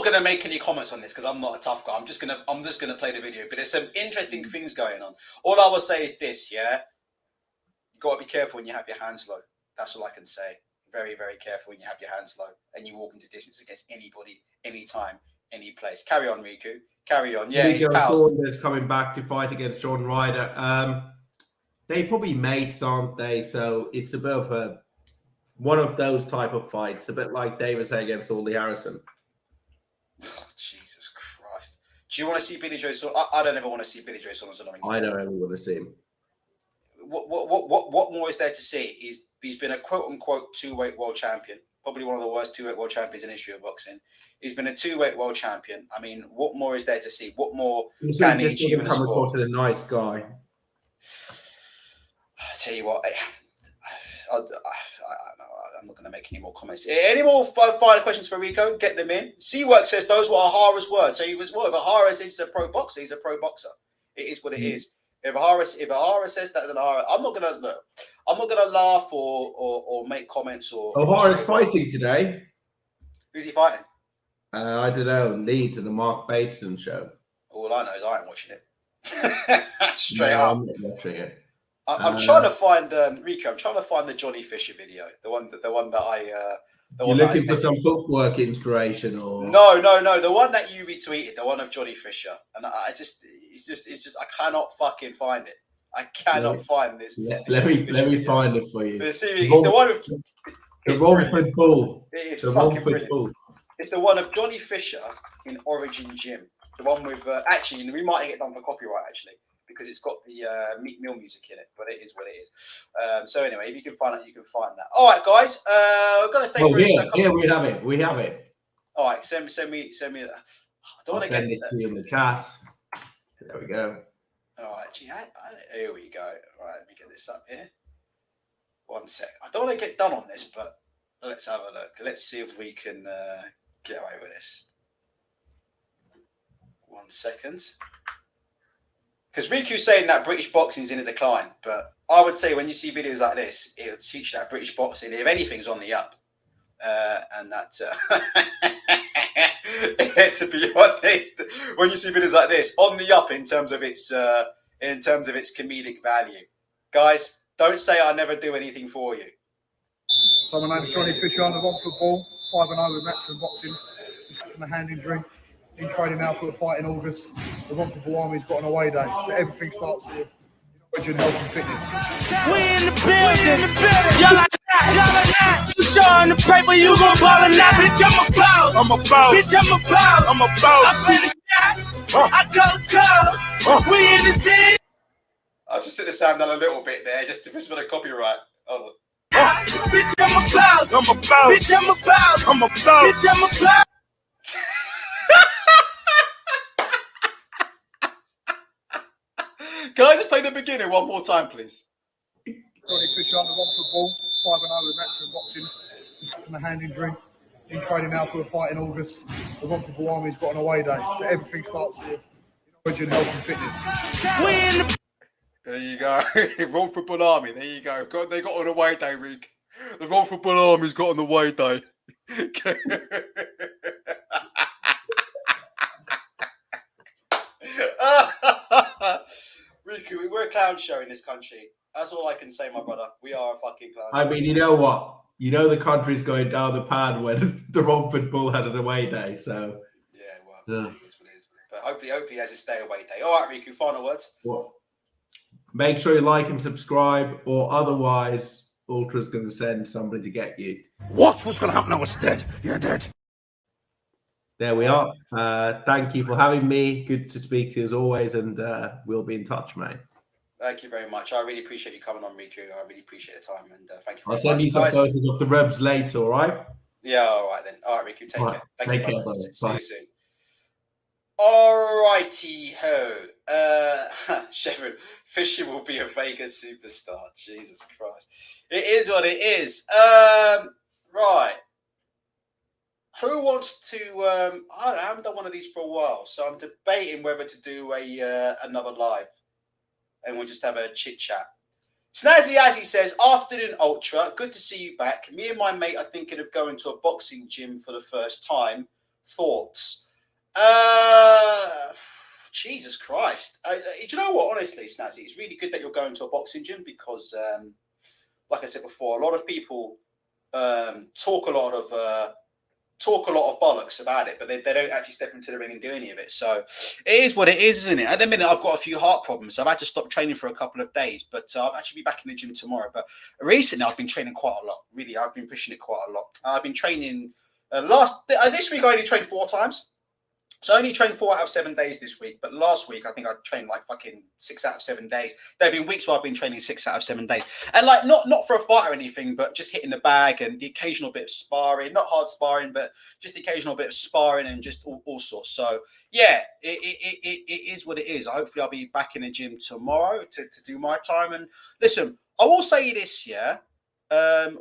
gonna make any comments on this because I'm not a tough guy. I'm just gonna play the video. But there's some interesting things going on. All I will say is this, yeah. You gotta be careful when you have your hands low. That's all I can say. Very, very careful when you have your hands low and you walk into distance against anybody, anytime, any place. Carry on, Riku. Carry on. Yeah, his pals. Is coming back to fight against John Ryder. They probably mates, aren't they? So it's a bit of one of those type of fights, a bit like David Hay against Aldi Harrison. Oh, Jesus Christ. Do you want to see Billy Joe Saunders? I don't ever want to see Billy Joe Saunders. I don't ever want to see him. What more is there to see? He's been a quote-unquote two-weight world champion, probably one of the worst two-weight world champions in the history of boxing. He's been a two-weight world champion. I mean, what more is there to see? What more can he achieve in the sport? A nice guy. I tell you what, I'm not going to make any more comments. Any more final questions for Rico? Get them in. Seawork says those were Ahara's words. So he was what? If Ahara says he's a pro boxer, he's a pro boxer. It is what it is. If Ahara says that, then Ahara, I'm not going to look. I'm not going to laugh or make comments or. Ahara's fighting today. Who's he fighting? I don't know. Leeds and the Mark Bateson show. All I know is I ain't watching it. Straight up. I'm not watching it. I'm trying to find Rico. I'm trying to find the Johnny Fisher video. The one that I. You're looking for some footwork inspiration, or no, the one that you retweeted, the one of Johnny Fisher, and it's just I cannot fucking find it. I cannot find this. Let me find it for you. It's the one of the Romford Bull. It is fucking brilliant. It's the one of Johnny Fisher in Origin Gym. The one with actually, we might get done for copyright actually, because it's got the Meat Mill music in it, but it is what it is. So anyway, if you can find it, you can find that. All right, guys, we're gonna stay for a couple. Yeah, we have it. We have it. All right, send me. I don't want to send it to you in the chat. There we go. All right, here we go. All right, let me get this up here. 1 sec. I don't want to get done on this, but let's have a look. Let's see if we can get away with this. 1 second. Because Riku's saying that British boxing is in a decline, but I would say when you see videos like this, it would teach that British boxing, if anything's, on the up. And that, to be honest, when you see videos like this, on the up in terms of its comedic value. Guys, don't say I never do anything for you. So my name's Johnny Fisher. I'm a Romford Bull, 5-0 with match and boxing. Just got from the hand injury. In training now for a fight in August. The Romford Bull Army's got an away day. So everything starts with Origin Health and Fitness. We in the building. Y'all like that. You showing the paper, you gon' ball or not. Bitch, I'm a boss. Bitch, I'm a boss. I see the shots. I go. We in the building. I'll just sit the sound down a little bit there, just for the copyright. Hold on. Bitch, I'm a boss. Bitch, I'm a boss. Bitch, I'm a boss. Can I just play the beginning one more time, please? Johnny Fisher, I'm a Romford Bull, 5-0 with match and boxing. Just got from the hand injury. In training now for a fight in August. The Romford Bull Army's got an away day. So everything starts with Origin Health and Fitness. We in the. There you go. Romford Bull Army, there you go. They got an away day, Rick. The Romford Bull Army's got an away day. Riku, we're a clown show in this country. That's all I can say, my brother. We are a fucking clown show. I mean, you know what? You know the country's going down the pan when the Romford Bull has an away day. So yeah, well, it is what it is. But hopefully, he has a stay away day. All right, Riku. Final words. Well, make sure you like and subscribe, or otherwise, Ultra's going to send somebody to get you. What's going to happen now? It's dead. You're dead. There we are. Thank you for having me. Good to speak to you as always, and we'll be in touch, mate. Thank you very much. I really appreciate you coming on, Riku. I really appreciate the time, and thank you. I'll send you some photos of the rubs later, all right? Yeah, all right then. All right, Riku, take care. Thank you, brother. See you soon. All righty ho. Shepard, Fisher will be a Vegas superstar. Jesus Christ. It is what it is. Right. Who wants to? I haven't done one of these for a while, so I'm debating whether to do another live, and we'll just have a chit chat. Snazzy Azzy says, "Afternoon Ultra, good to see you back. Me and my mate are thinking of going to a boxing gym for the first time. Thoughts?" Jesus Christ. Do you know what? Honestly, Snazzy, it's really good that you're going to a boxing gym because, like I said before, a lot of people talk a lot of bollocks about it, but they don't actually step into the ring and do any of it. So it is what it is, isn't it? At the minute, I've got a few heart problems, so I've had to stop training for a couple of days, but I'll actually be back in the gym tomorrow. But recently, I've been training quite a lot. Really, I've been pushing it quite a lot. I've been training this week, I only trained 4 times. So I only trained 4 out of 7 days this week, but last week I think I trained like fucking 6 out of 7 days. There have been weeks where I've been training 6 out of 7 days, and like not for a fight or anything, but just hitting the bag and the occasional bit of sparring, not hard sparring, but just the occasional bit of sparring and just all sorts. So yeah, it is what it is. Hopefully I'll be back in the gym tomorrow to do my time. And listen, I will say this, yeah.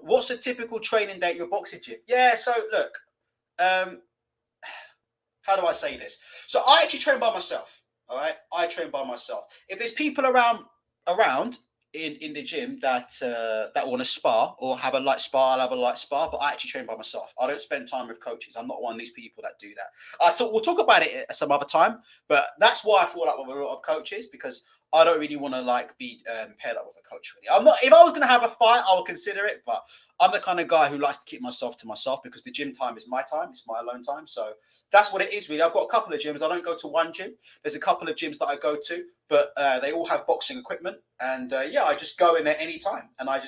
What's a typical training day at your boxing gym? Yeah, so look, how do I say this? So I actually train by myself. All right, I train by myself. If there's people around in the gym that want to spar or have a light spar, I'll have a light spar. But I actually train by myself. I don't spend time with coaches. I'm not one of these people that do that. We'll talk about it at some other time. But that's why I fall out with a lot of coaches, because I don't really want to like be paired up with a coach. Really, I'm not. If I was going to have a fight, I would consider it. But I'm the kind of guy who likes to keep myself to myself, because the gym time is my time. It's my alone time. So that's what it is, really. I've got a couple of gyms. I don't go to one gym. There's a couple of gyms that I go to, but they all have boxing equipment. And yeah, I just go in there anytime. And I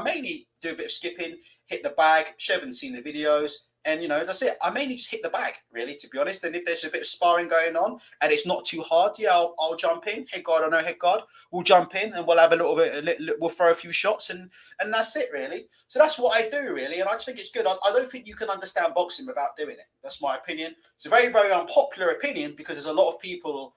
mainly do a bit of skipping, hit the bag. Shevan's seen the videos. And, you know, that's it. I mainly just hit the bag, really, to be honest. And if there's a bit of sparring going on and it's not too hard, yeah, I'll jump in. Head guard or no head guard, we'll jump in and we'll have a little bit, we'll throw a few shots and that's it, really. So that's what I do, really. And I just think it's good. I don't think you can understand boxing without doing it. That's my opinion. It's a very, very unpopular opinion, because there's a lot of people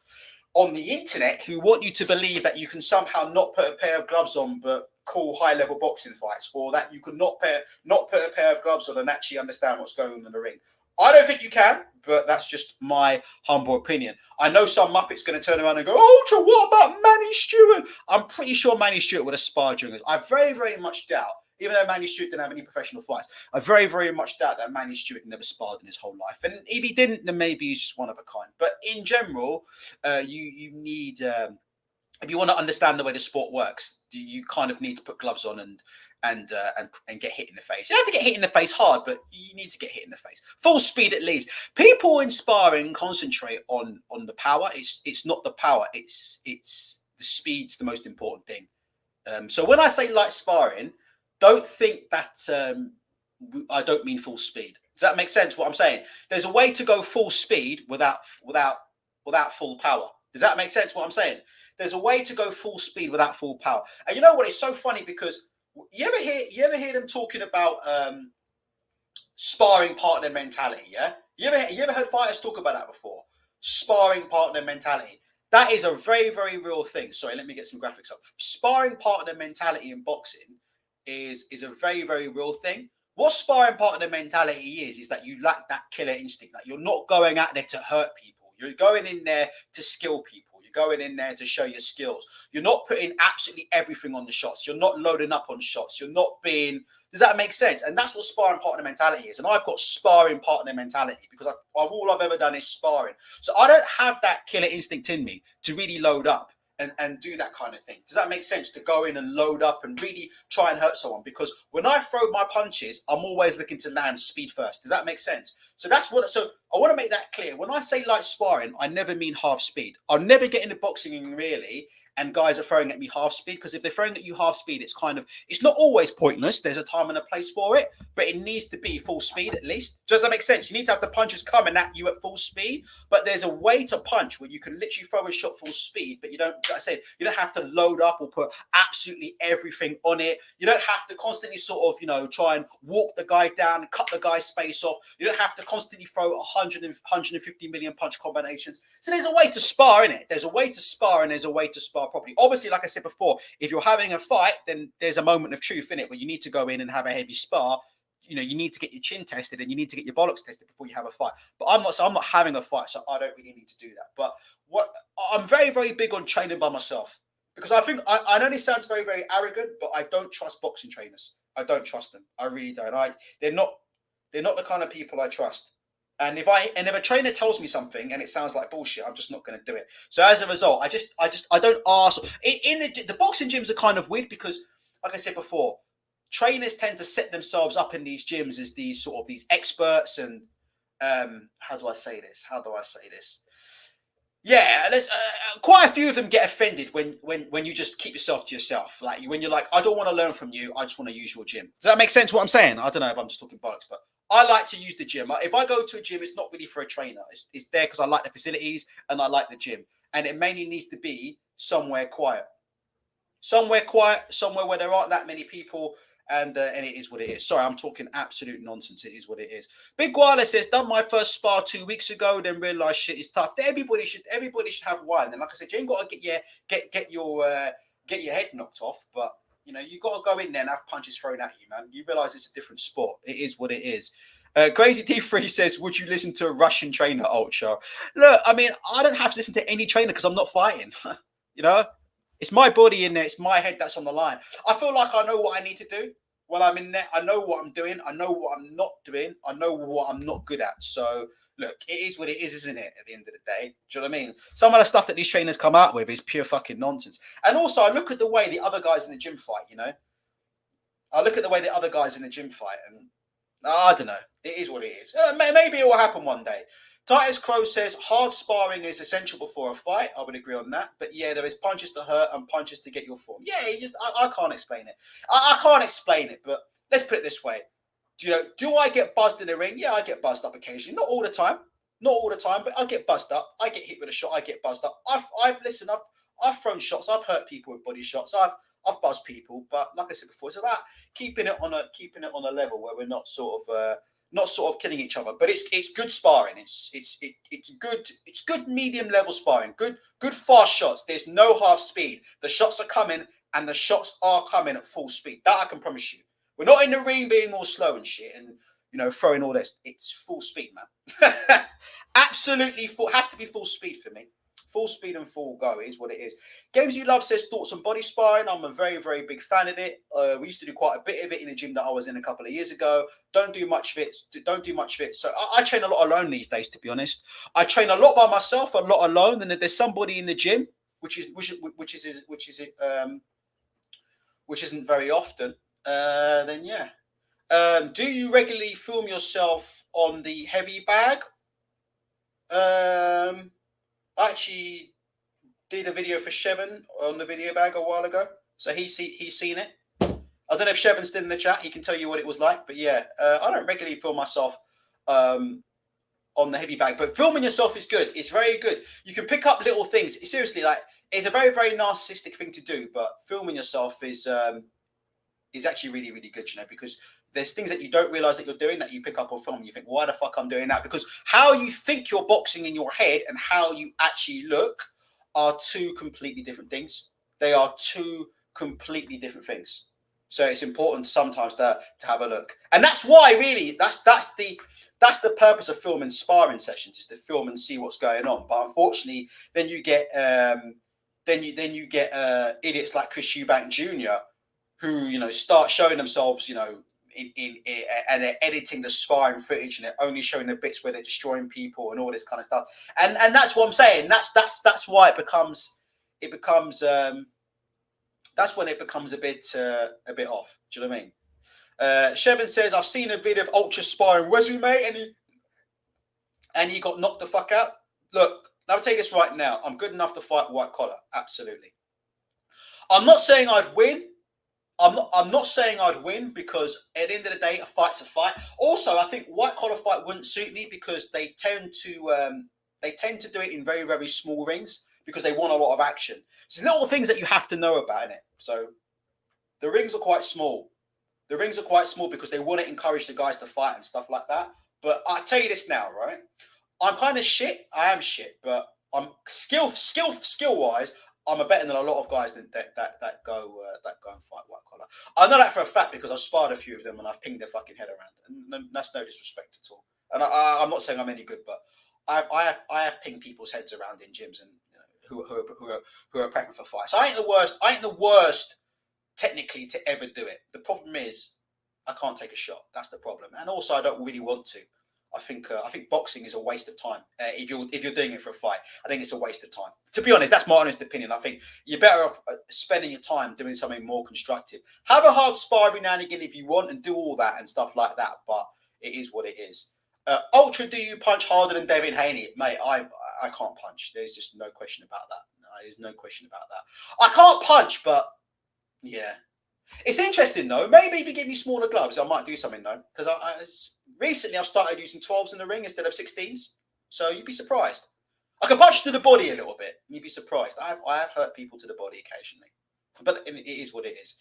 on the internet who want you to believe that you can somehow not put a pair of gloves on but call high-level boxing fights, or that you could not put a pair of gloves on and actually understand what's going on in the ring. I don't think you can, but that's just my humble opinion. I know some Muppet's going to turn around and go, "Oh, what about Manny Stewart?" I'm pretty sure Manny Stewart would have sparred during this. I very, very much doubt, even though Manny Stewart didn't have any professional fights, I very, very much doubt that Manny Stewart never sparred in his whole life. And if he didn't, then maybe he's just one of a kind. But in general, you need... if you want to understand the way the sport works, you kind of need to put gloves on and get hit in the face. You don't have to get hit in the face hard, but you need to get hit in the face. Full speed at least. People in sparring concentrate on the power. It's not the power. It's the speed's the most important thing. So when I say light sparring, don't think that I don't mean full speed. Does that make sense? What I'm saying? There's a way to go full speed without full power. Does that make sense? What I'm saying? There's a way to go full speed without full power. And you know what? It's so funny, because you ever hear them talking about sparring partner mentality? Yeah. You ever heard fighters talk about that before? Sparring partner mentality. That is a very, very real thing. Sorry, let me get some graphics up. Sparring partner mentality in boxing is a very, very real thing. What sparring partner mentality is that you lack that killer instinct. That you're not going out there to hurt people. You're going in there to skill people. Going in there to show your skills. You're not putting absolutely everything on the shots. You're not loading up on shots. You're not being... Does that make sense? And that's what sparring partner mentality is. And I've got sparring partner mentality, because all I've ever done is sparring. So I don't have that killer instinct in me to really load up and do that kind of thing. Does that make sense? To go in and load up and really try and hurt someone? Because when I throw my punches, I'm always looking to land speed first. Does that make sense? So I want to make that clear. When I say light sparring, I never mean half speed. I'll never get into boxing really and guys are throwing at me half speed, because if they're throwing at you half speed, it's not always pointless. There's a time and a place for it, but it needs to be full speed at least. Does that make sense? You need to have the punches coming at you at full speed, but there's a way to punch where you can literally throw a shot full speed, but you don't have to load up or put absolutely everything on it. You don't have to constantly sort of, try and walk the guy down, cut the guy's space off. You don't have to constantly throw 150 million punch combinations. So there's a way to spar, innit? There's a way to spar and there's a way to spar properly. Obviously, like I said before, if you're having a fight, then there's a moment of truth in it where you need to go in and have a heavy spar. You need to get your chin tested and you need to get your bollocks tested before you have a fight. But I'm not having a fight, so I don't really need to do that. But I'm very, very big on training by myself, because I think I know this sounds very, very arrogant, but I don't trust boxing trainers. I don't trust them. I really don't. They're not the kind of people I trust. And if a trainer tells me something and it sounds like bullshit, I'm just not going to do it. So as a result, I don't ask. In the boxing gyms are kind of weird, because, like I said before, trainers tend to set themselves up in these gyms as these experts, and how do I say this? Yeah, there's quite a few of them get offended when you just keep yourself to yourself. Like when you're like, I don't want to learn from you. I just want to use your gym. Does that make sense? What I'm saying? I don't know if I'm just talking bollocks, but I like to use the gym. If I go to a gym, it's not really for a trainer. It's there because I like the facilities and I like the gym. And it mainly needs to be somewhere quiet, somewhere where there aren't that many people. And it is what it is. Sorry, I'm talking absolute nonsense. It is what it is. Big Wireless says, done my first spar 2 weeks ago, then realised shit is tough. Everybody should have one. And like I said, you ain't got to get your head knocked off, but You know, you got to go in there and have punches thrown at you, man. You realize it's a different sport. It is what it is. Crazy D3 says, would you listen to a Russian trainer, Ultra? Look, I mean, I don't have to listen to any trainer because I'm not fighting. You know, it's my body in there. It's my head that's on the line. I feel like I know what I need to do when I'm in there. I know what I'm doing. I know what I'm not doing. I know what I'm not good at. So, look, it is what it is, isn't it, at the end of the day? Do you know what I mean? Some of the stuff that these trainers come out with is pure fucking nonsense. And also, I look at the way the other guys in the gym fight, you know? I look at the way the other guys in the gym fight, and I don't know. It is what it is. Maybe it will happen one day. Titus Crow says hard sparring is essential before a fight. I would agree on that. But yeah, there is punches to hurt and punches to get your form. Yeah, I can't explain it. I can't explain it. But let's put it this way. Do I get buzzed in the ring? Yeah, I get buzzed up occasionally. Not all the time. Not all the time, but I get buzzed up. I get hit with a shot. I get buzzed up. I've thrown shots. I've hurt people with body shots. I've buzzed people. But like I said before, it's about keeping it on a level where we're not sort of killing each other, but it's good sparring. It's good medium level sparring. Good fast shots. There's no half speed. The shots are coming, and the shots are coming at full speed. That I can promise you. We're not in the ring being all slow and shit, and throwing all this. It's full speed, man. Absolutely full. Has to be full speed for me. Full speed and full go is what it is. Games You Love says thoughts on body sparring. I'm a very, very big fan of it. We used to do quite a bit of it in the gym that I was in a couple of years ago. Don't do much of it. So I train a lot alone these days, to be honest. I train a lot by myself, a lot alone. And if there's somebody in the gym, which isn't very often, then yeah. Do you regularly film yourself on the heavy bag? I actually did a video for Shevin on the video bag a while ago, so he's seen it. I don't know if Shevin's still in the chat. He can tell you what it was like, but yeah, I don't regularly film myself on the heavy bag, but filming yourself is good. It's very good. You can pick up little things. Seriously, like it's a very, very narcissistic thing to do, but filming yourself is actually really, really good, because there's things that you don't realize that you're doing that you pick up on film. And you think, why the fuck I'm doing that? Because how you think you're boxing in your head and how you actually look are two completely different things. They are two completely different things. So it's important sometimes to have a look. And that's why really that's the purpose of filming sparring sessions, is to film and see what's going on. But unfortunately, then you get idiots like Chris Eubank Jr. who start showing themselves and they're editing the sparring footage and they're only showing the bits where they're destroying people and all this kind of stuff. And that's what I'm saying. That's why it becomes that's when it becomes a bit off. Do you know what I mean? Shevin says, I've seen a video of Ultra sparring Resume and he got knocked the fuck out. Look, I'll tell you this right now. I'm good enough to fight white collar. Absolutely. I'm not saying I'd win. I'm not saying I'd win, because at the end of the day, a fight's a fight. Also, I think white collar fight wouldn't suit me because they tend to do it in very, very small rings because they want a lot of action. So there's little things that you have to know about in it. So the rings are quite small. The rings are quite small because they want to encourage the guys to fight and stuff like that. But I tell you this now, right? I'm kind of shit. I am shit, but I'm skill wise. I'm better than a lot of guys that go and fight white collar. I know that for a fact because I've sparred a few of them and I've pinged their fucking head around, and that's no disrespect at all. And I'm not saying I'm any good, but I have pinged people's heads around in gyms and who are prepping for fights. So I ain't the worst technically to ever do it. The problem is I can't take a shot. That's the problem, and also I don't really want to. I think boxing is a waste of time. If you're doing it for a fight, I think it's a waste of time. To be honest, that's my honest opinion. I think you're better off spending your time doing something more constructive. Have a hard spar every now and again if you want, and do all that and stuff like that. But it is what it is. Ultra, do you punch harder than Devin Haney, mate? I can't punch. There's just no question about that. There's no question about that. I can't punch, but yeah. It's interesting though. Maybe if you give me smaller gloves, I might do something though. Because recently I've started using 12s in the ring instead of 16s. So you'd be surprised. I can punch to the body a little bit. You'd be surprised. I have hurt people to the body occasionally, but it is what it is.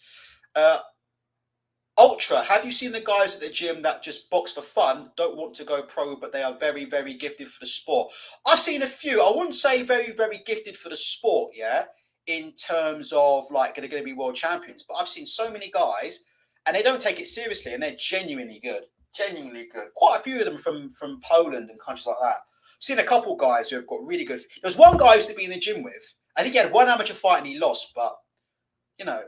Ultra, have you seen the guys at the gym that just box for fun, don't want to go pro, but they are very, very gifted for the sport? I've seen a few. I wouldn't say very, very gifted for the sport. Yeah, in terms of like they're going to be world champions. But I've seen so many guys, and they don't take it seriously, and they're genuinely good. Genuinely good. Quite a few of them from Poland and countries like that. I've seen a couple guys who have got really good. There's one guy I used to be in the gym with. I think he had one amateur fight and he lost, but you know,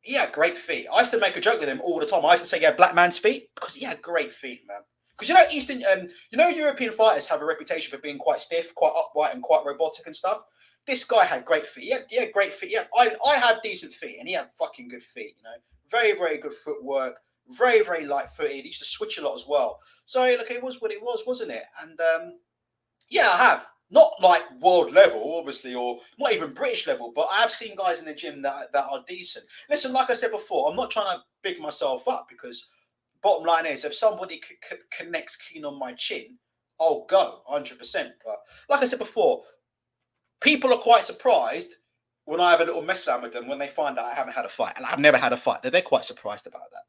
he had great feet. I used to make a joke with him all the time. I used to say he had black man's feet because he had great feet, man. Because you know, European fighters have a reputation for being quite stiff, quite upright, and quite robotic and stuff. This guy had great feet. He had great feet. I had decent feet, and he had fucking good feet. You know, very, very good footwork. Very, very light-footed. He used to switch a lot as well. So look, it was what it was, wasn't it? And yeah, I have. Not like world level, obviously, or not even British level, but I have seen guys in the gym that are decent. Listen, like I said before, I'm not trying to big myself up because bottom line is if somebody connects clean on my chin, I'll go 100%. But like I said before, people are quite surprised when I have a little mess around with them when they find out I haven't had a fight. And I've never had a fight. They're quite surprised about that.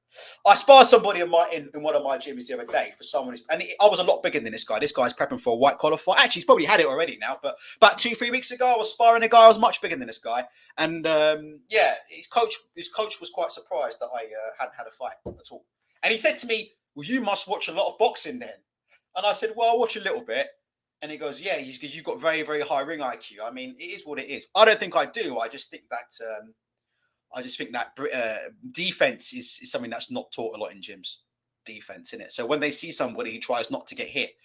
I sparred somebody in one of my gyms the other day for someone I was a lot bigger than this guy. This guy's prepping for a white collar fight. Actually, he's probably had it already now, but about 2-3 weeks ago, I was sparring a guy. I was much bigger than this guy. And yeah, his coach was quite surprised that I hadn't had a fight at all. And he said to me, well, you must watch a lot of boxing then. And I said, well, I'll watch a little bit. And he goes, yeah, because you've got very, very high ring IQ. I mean, it is what it is. I don't think I do. I just think that defense is something that's not taught a lot in gyms. Defense, innit? So when they see somebody who tries not to get hit,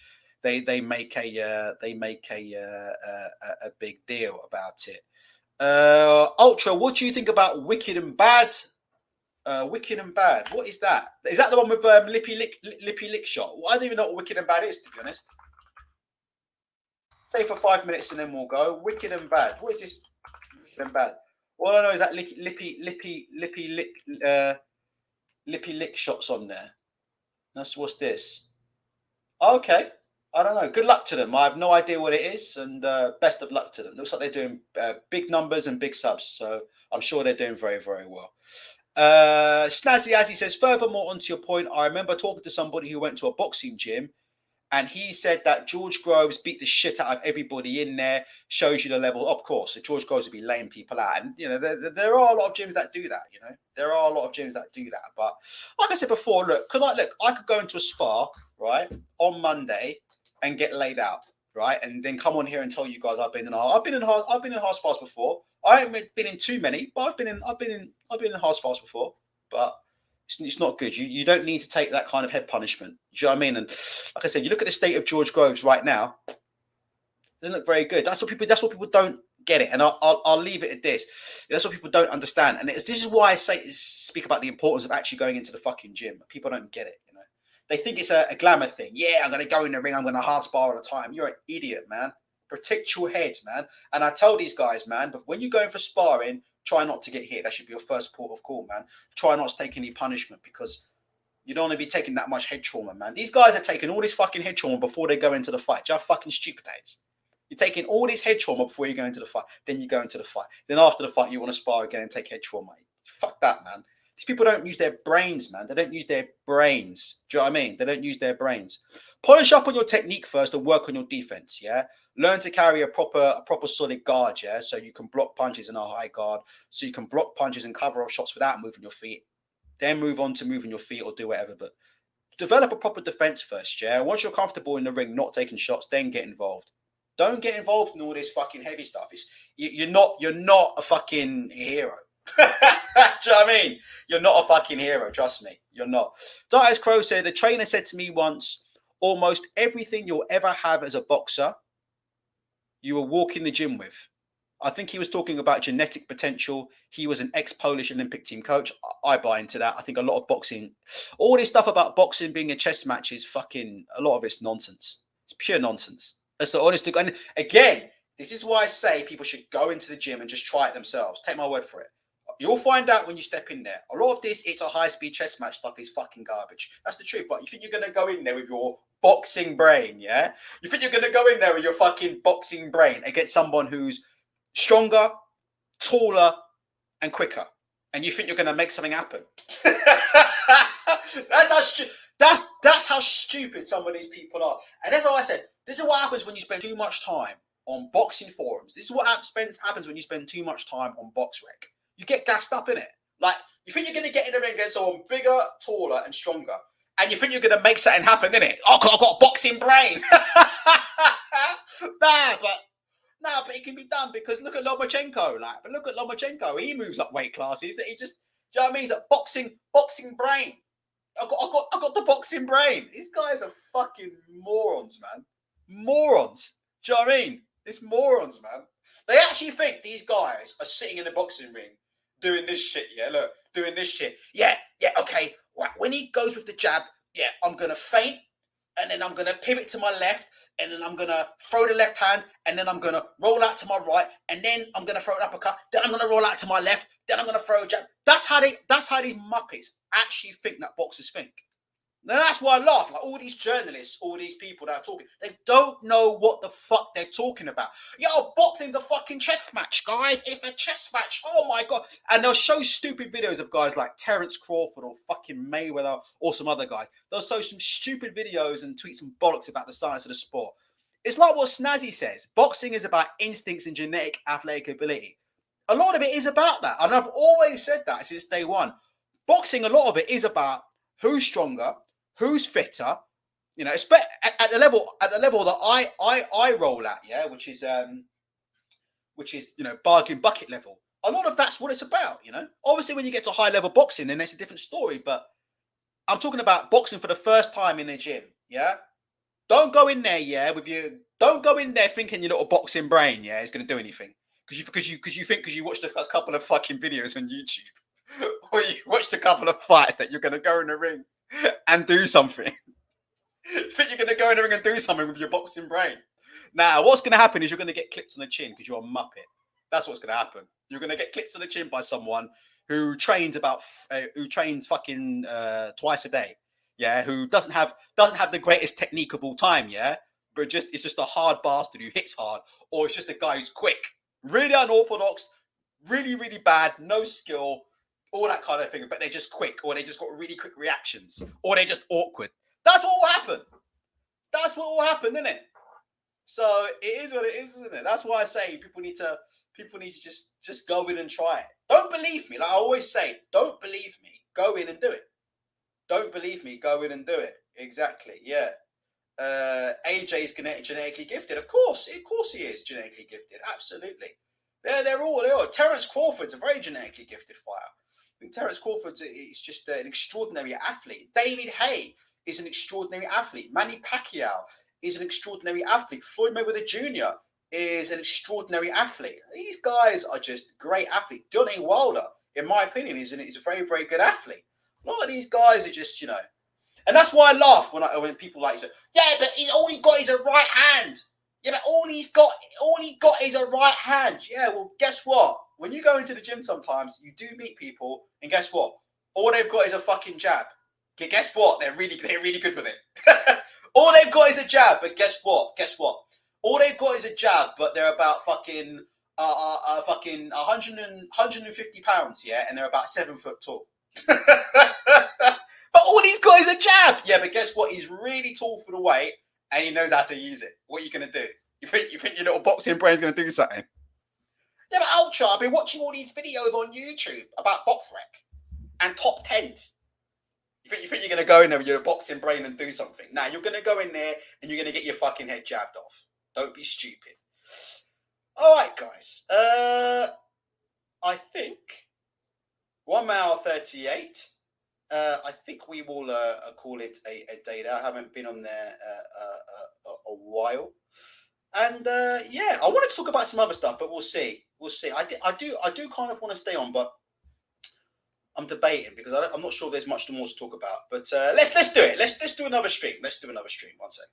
they make a big deal about it. Ultra, what do you think about Wicked and Bad? Wicked and Bad. What is that? Is that the one with Lippy Lick shot? Well, I don't even know what Wicked and Bad is, to be honest. Stay for 5 minutes and then we'll go. Wicked and Bad. What is this? Wicked and Bad. All I know is that Lippy Lick shots on there. What's this? Okay. I don't know. Good luck to them. I have no idea what it is, and best of luck to them. Looks like they're doing big numbers and big subs, so I'm sure they're doing very, very well. Snazzy Azzy says, furthermore, onto your point, I remember talking to somebody who went to a boxing gym, and he said that George Groves beat the shit out of everybody in there, shows you the level. Of course, so George Groves would be laying people out. And, you know, there are a lot of gyms that do that, you know. There are a lot of gyms that do that. But like I said before, I could go into a spa, right, on Monday and get laid out, right? And then come on here and tell you guys I've been in hard spas before. I haven't been in too many, but I've been in hard spas before. But it's not good. You don't need to take that kind of head punishment. Do you know what I mean? And like I said, you look at the state of George Groves right now. It doesn't look very good. That's what people don't get it. And I'll leave it at this. That's what people don't understand. And this is why I speak about the importance of actually going into the fucking gym. People don't get it. You know, they think it's a glamour thing. Yeah, I'm going to go in the ring. I'm going to hard spar all the time. You're an idiot, man. Protect your head, man. And I tell these guys, man, but when you're going for sparring, try not to get hit. That should be your first port of call, man. Try not to take any punishment because you don't want to be taking that much head trauma, man. These guys are taking all this fucking head trauma before they go into the fight. Do you know how fucking stupid that is? You're taking all this head trauma before you go into the fight. Then you go into the fight. Then after the fight, you want to spar again and take head trauma. Fuck that, man. These people don't use their brains, man. They don't use their brains. Do you know what I mean? They don't use their brains. Polish up on your technique first and work on your defense, yeah? Learn to carry a proper solid guard, yeah? So you can block punches in a high guard. So you can block punches and cover off shots without moving your feet. Then move on to moving your feet or do whatever. But develop a proper defense first, yeah? Once you're comfortable in the ring, not taking shots, then get involved. Don't get involved in all this fucking heavy stuff. You're not a fucking hero. Do you know what I mean? You're not a fucking hero, trust me. You're not. Dias Crow said, the trainer said to me once, almost everything you'll ever have as a boxer, you will walk in the gym with. I think he was talking about genetic potential. He was an ex-Polish Olympic team coach. I buy into that. I think a lot of boxing, all this stuff about boxing being a chess match is fucking, a lot of it's nonsense. It's pure nonsense. That's the honest thing. And again, this is why I say people should go into the gym and just try it themselves. Take my word for it. You'll find out when you step in there. A lot of this, it's a high-speed chess match stuff is fucking garbage. That's the truth. But you think you're going to go in there with your boxing brain, yeah? You think you're going to go in there with your fucking boxing brain against someone who's stronger, taller, and quicker. And you think you're going to make something happen. That's how stupid some of these people are. And that's why I said, this is what happens when you spend too much time on boxing forums. This is what happens when you spend too much time on BoxRec. You get gassed up in it. Like, you think you're going to get in the ring against someone bigger, taller, and stronger, and you think you're going to make something happen, innit? Oh, I've got a boxing brain. Nah, but it can be done because look at Lomachenko. But look at Lomachenko. He moves up weight classes. He just, do you know what I mean? He's a boxing brain. I got the boxing brain. These guys are fucking morons, man. Morons. Do you know what I mean? It's morons, man. They actually think these guys are sitting in the boxing ring doing this shit. Yeah, look, doing this shit. Yeah, okay. Right. When he goes with the jab, yeah, I'm gonna feint, and then I'm gonna pivot to my left, and then I'm gonna throw the left hand, and then I'm gonna roll out to my right, and then I'm gonna throw an uppercut. Then I'm gonna roll out to my left. Then I'm gonna throw a jab. That's how these muppets actually think that boxers think. Now that's why I laugh. Like all these journalists, all these people that are talking, they don't know what the fuck they're talking about. Yo, boxing's a fucking chess match, guys. It's a chess match. Oh my god! And they'll show stupid videos of guys like Terence Crawford or fucking Mayweather or some other guy. They'll show some stupid videos and tweet some bollocks about the science of the sport. It's like what Snazzy says. Boxing is about instincts and genetic athletic ability. A lot of it is about that, and I've always said that since day one. Boxing, a lot of it is about who's stronger, who's fitter, you know, at the level that I roll at, yeah, which is you know, bargain bucket level. A lot of that's what it's about, you know. Obviously, when you get to high level boxing, then it's a different story. But I'm talking about boxing for the first time in the gym, yeah. Don't go in there, yeah, don't go in there thinking your little boxing brain, yeah, is going to do anything because you watched a couple of fucking videos on YouTube or you watched a couple of fights that you're going to go in the ring and do something. You think you're going to go in the ring and do something with your boxing brain. Now, what's going to happen is you're going to get clipped on the chin because you're a muppet. That's what's going to happen. You're going to get clipped on the chin by someone who trains fucking twice a day. Yeah, who doesn't have the greatest technique of all time. Yeah, but it's just a hard bastard who hits hard, or it's just a guy who's quick, really unorthodox, really bad, no skill, all that kind of thing. But they're just quick, or they just got really quick reactions, or they're just awkward. That's what will happen. That's what will happen, isn't it? So it is what it is, isn't it? That's why I say people need to just go in and try it. Don't believe me. Like I always say, don't believe me. Go in and do it. Don't believe me. Go in and do it. Exactly. Yeah. AJ is genetically gifted. Of course he is genetically gifted. Absolutely. They are. Terence Crawford's a very genetically gifted fighter. I mean, Terence Crawford is just an extraordinary athlete. David Haye is an extraordinary athlete. Manny Pacquiao is an extraordinary athlete. Floyd Mayweather Jr. is an extraordinary athlete. These guys are just great athletes. Deontay Wilder, in my opinion, is a very, very good athlete. A lot of these guys are just, you know, and that's why I laugh when people like say, yeah, but all he got is a right hand. Yeah, but all he got is a right hand. Yeah, well, guess what? When you go into the gym, sometimes you do meet people, and guess what? All they've got is a fucking jab. Okay, guess what? They're really good with it. All they've got is a jab, but guess what? All they've got is a jab, but they're about fucking 150 pounds, yeah, and they're about 7 foot tall. But all he's got is a jab. Yeah, but guess what? He's really tall for the weight, and he knows how to use it. What are you gonna do? You think your little boxing brain's gonna do something? Yeah, but Ultra, I've been watching all these videos on YouTube about BoxRec and top 10s. You think you're gonna go in there with your boxing brain and do something? Nah, you're gonna go in there and you're gonna get your fucking head jabbed off. Don't be stupid. All right, guys. I think 1 hour 38. I think we will call it a day there. I haven't been on there a while, and yeah, I wanted to talk about some other stuff, but we'll see. I do kind of want to stay on, but I'm debating because I'm not sure there's much more to talk about. But let's do it. Let's do another stream. Let's do another stream. One sec.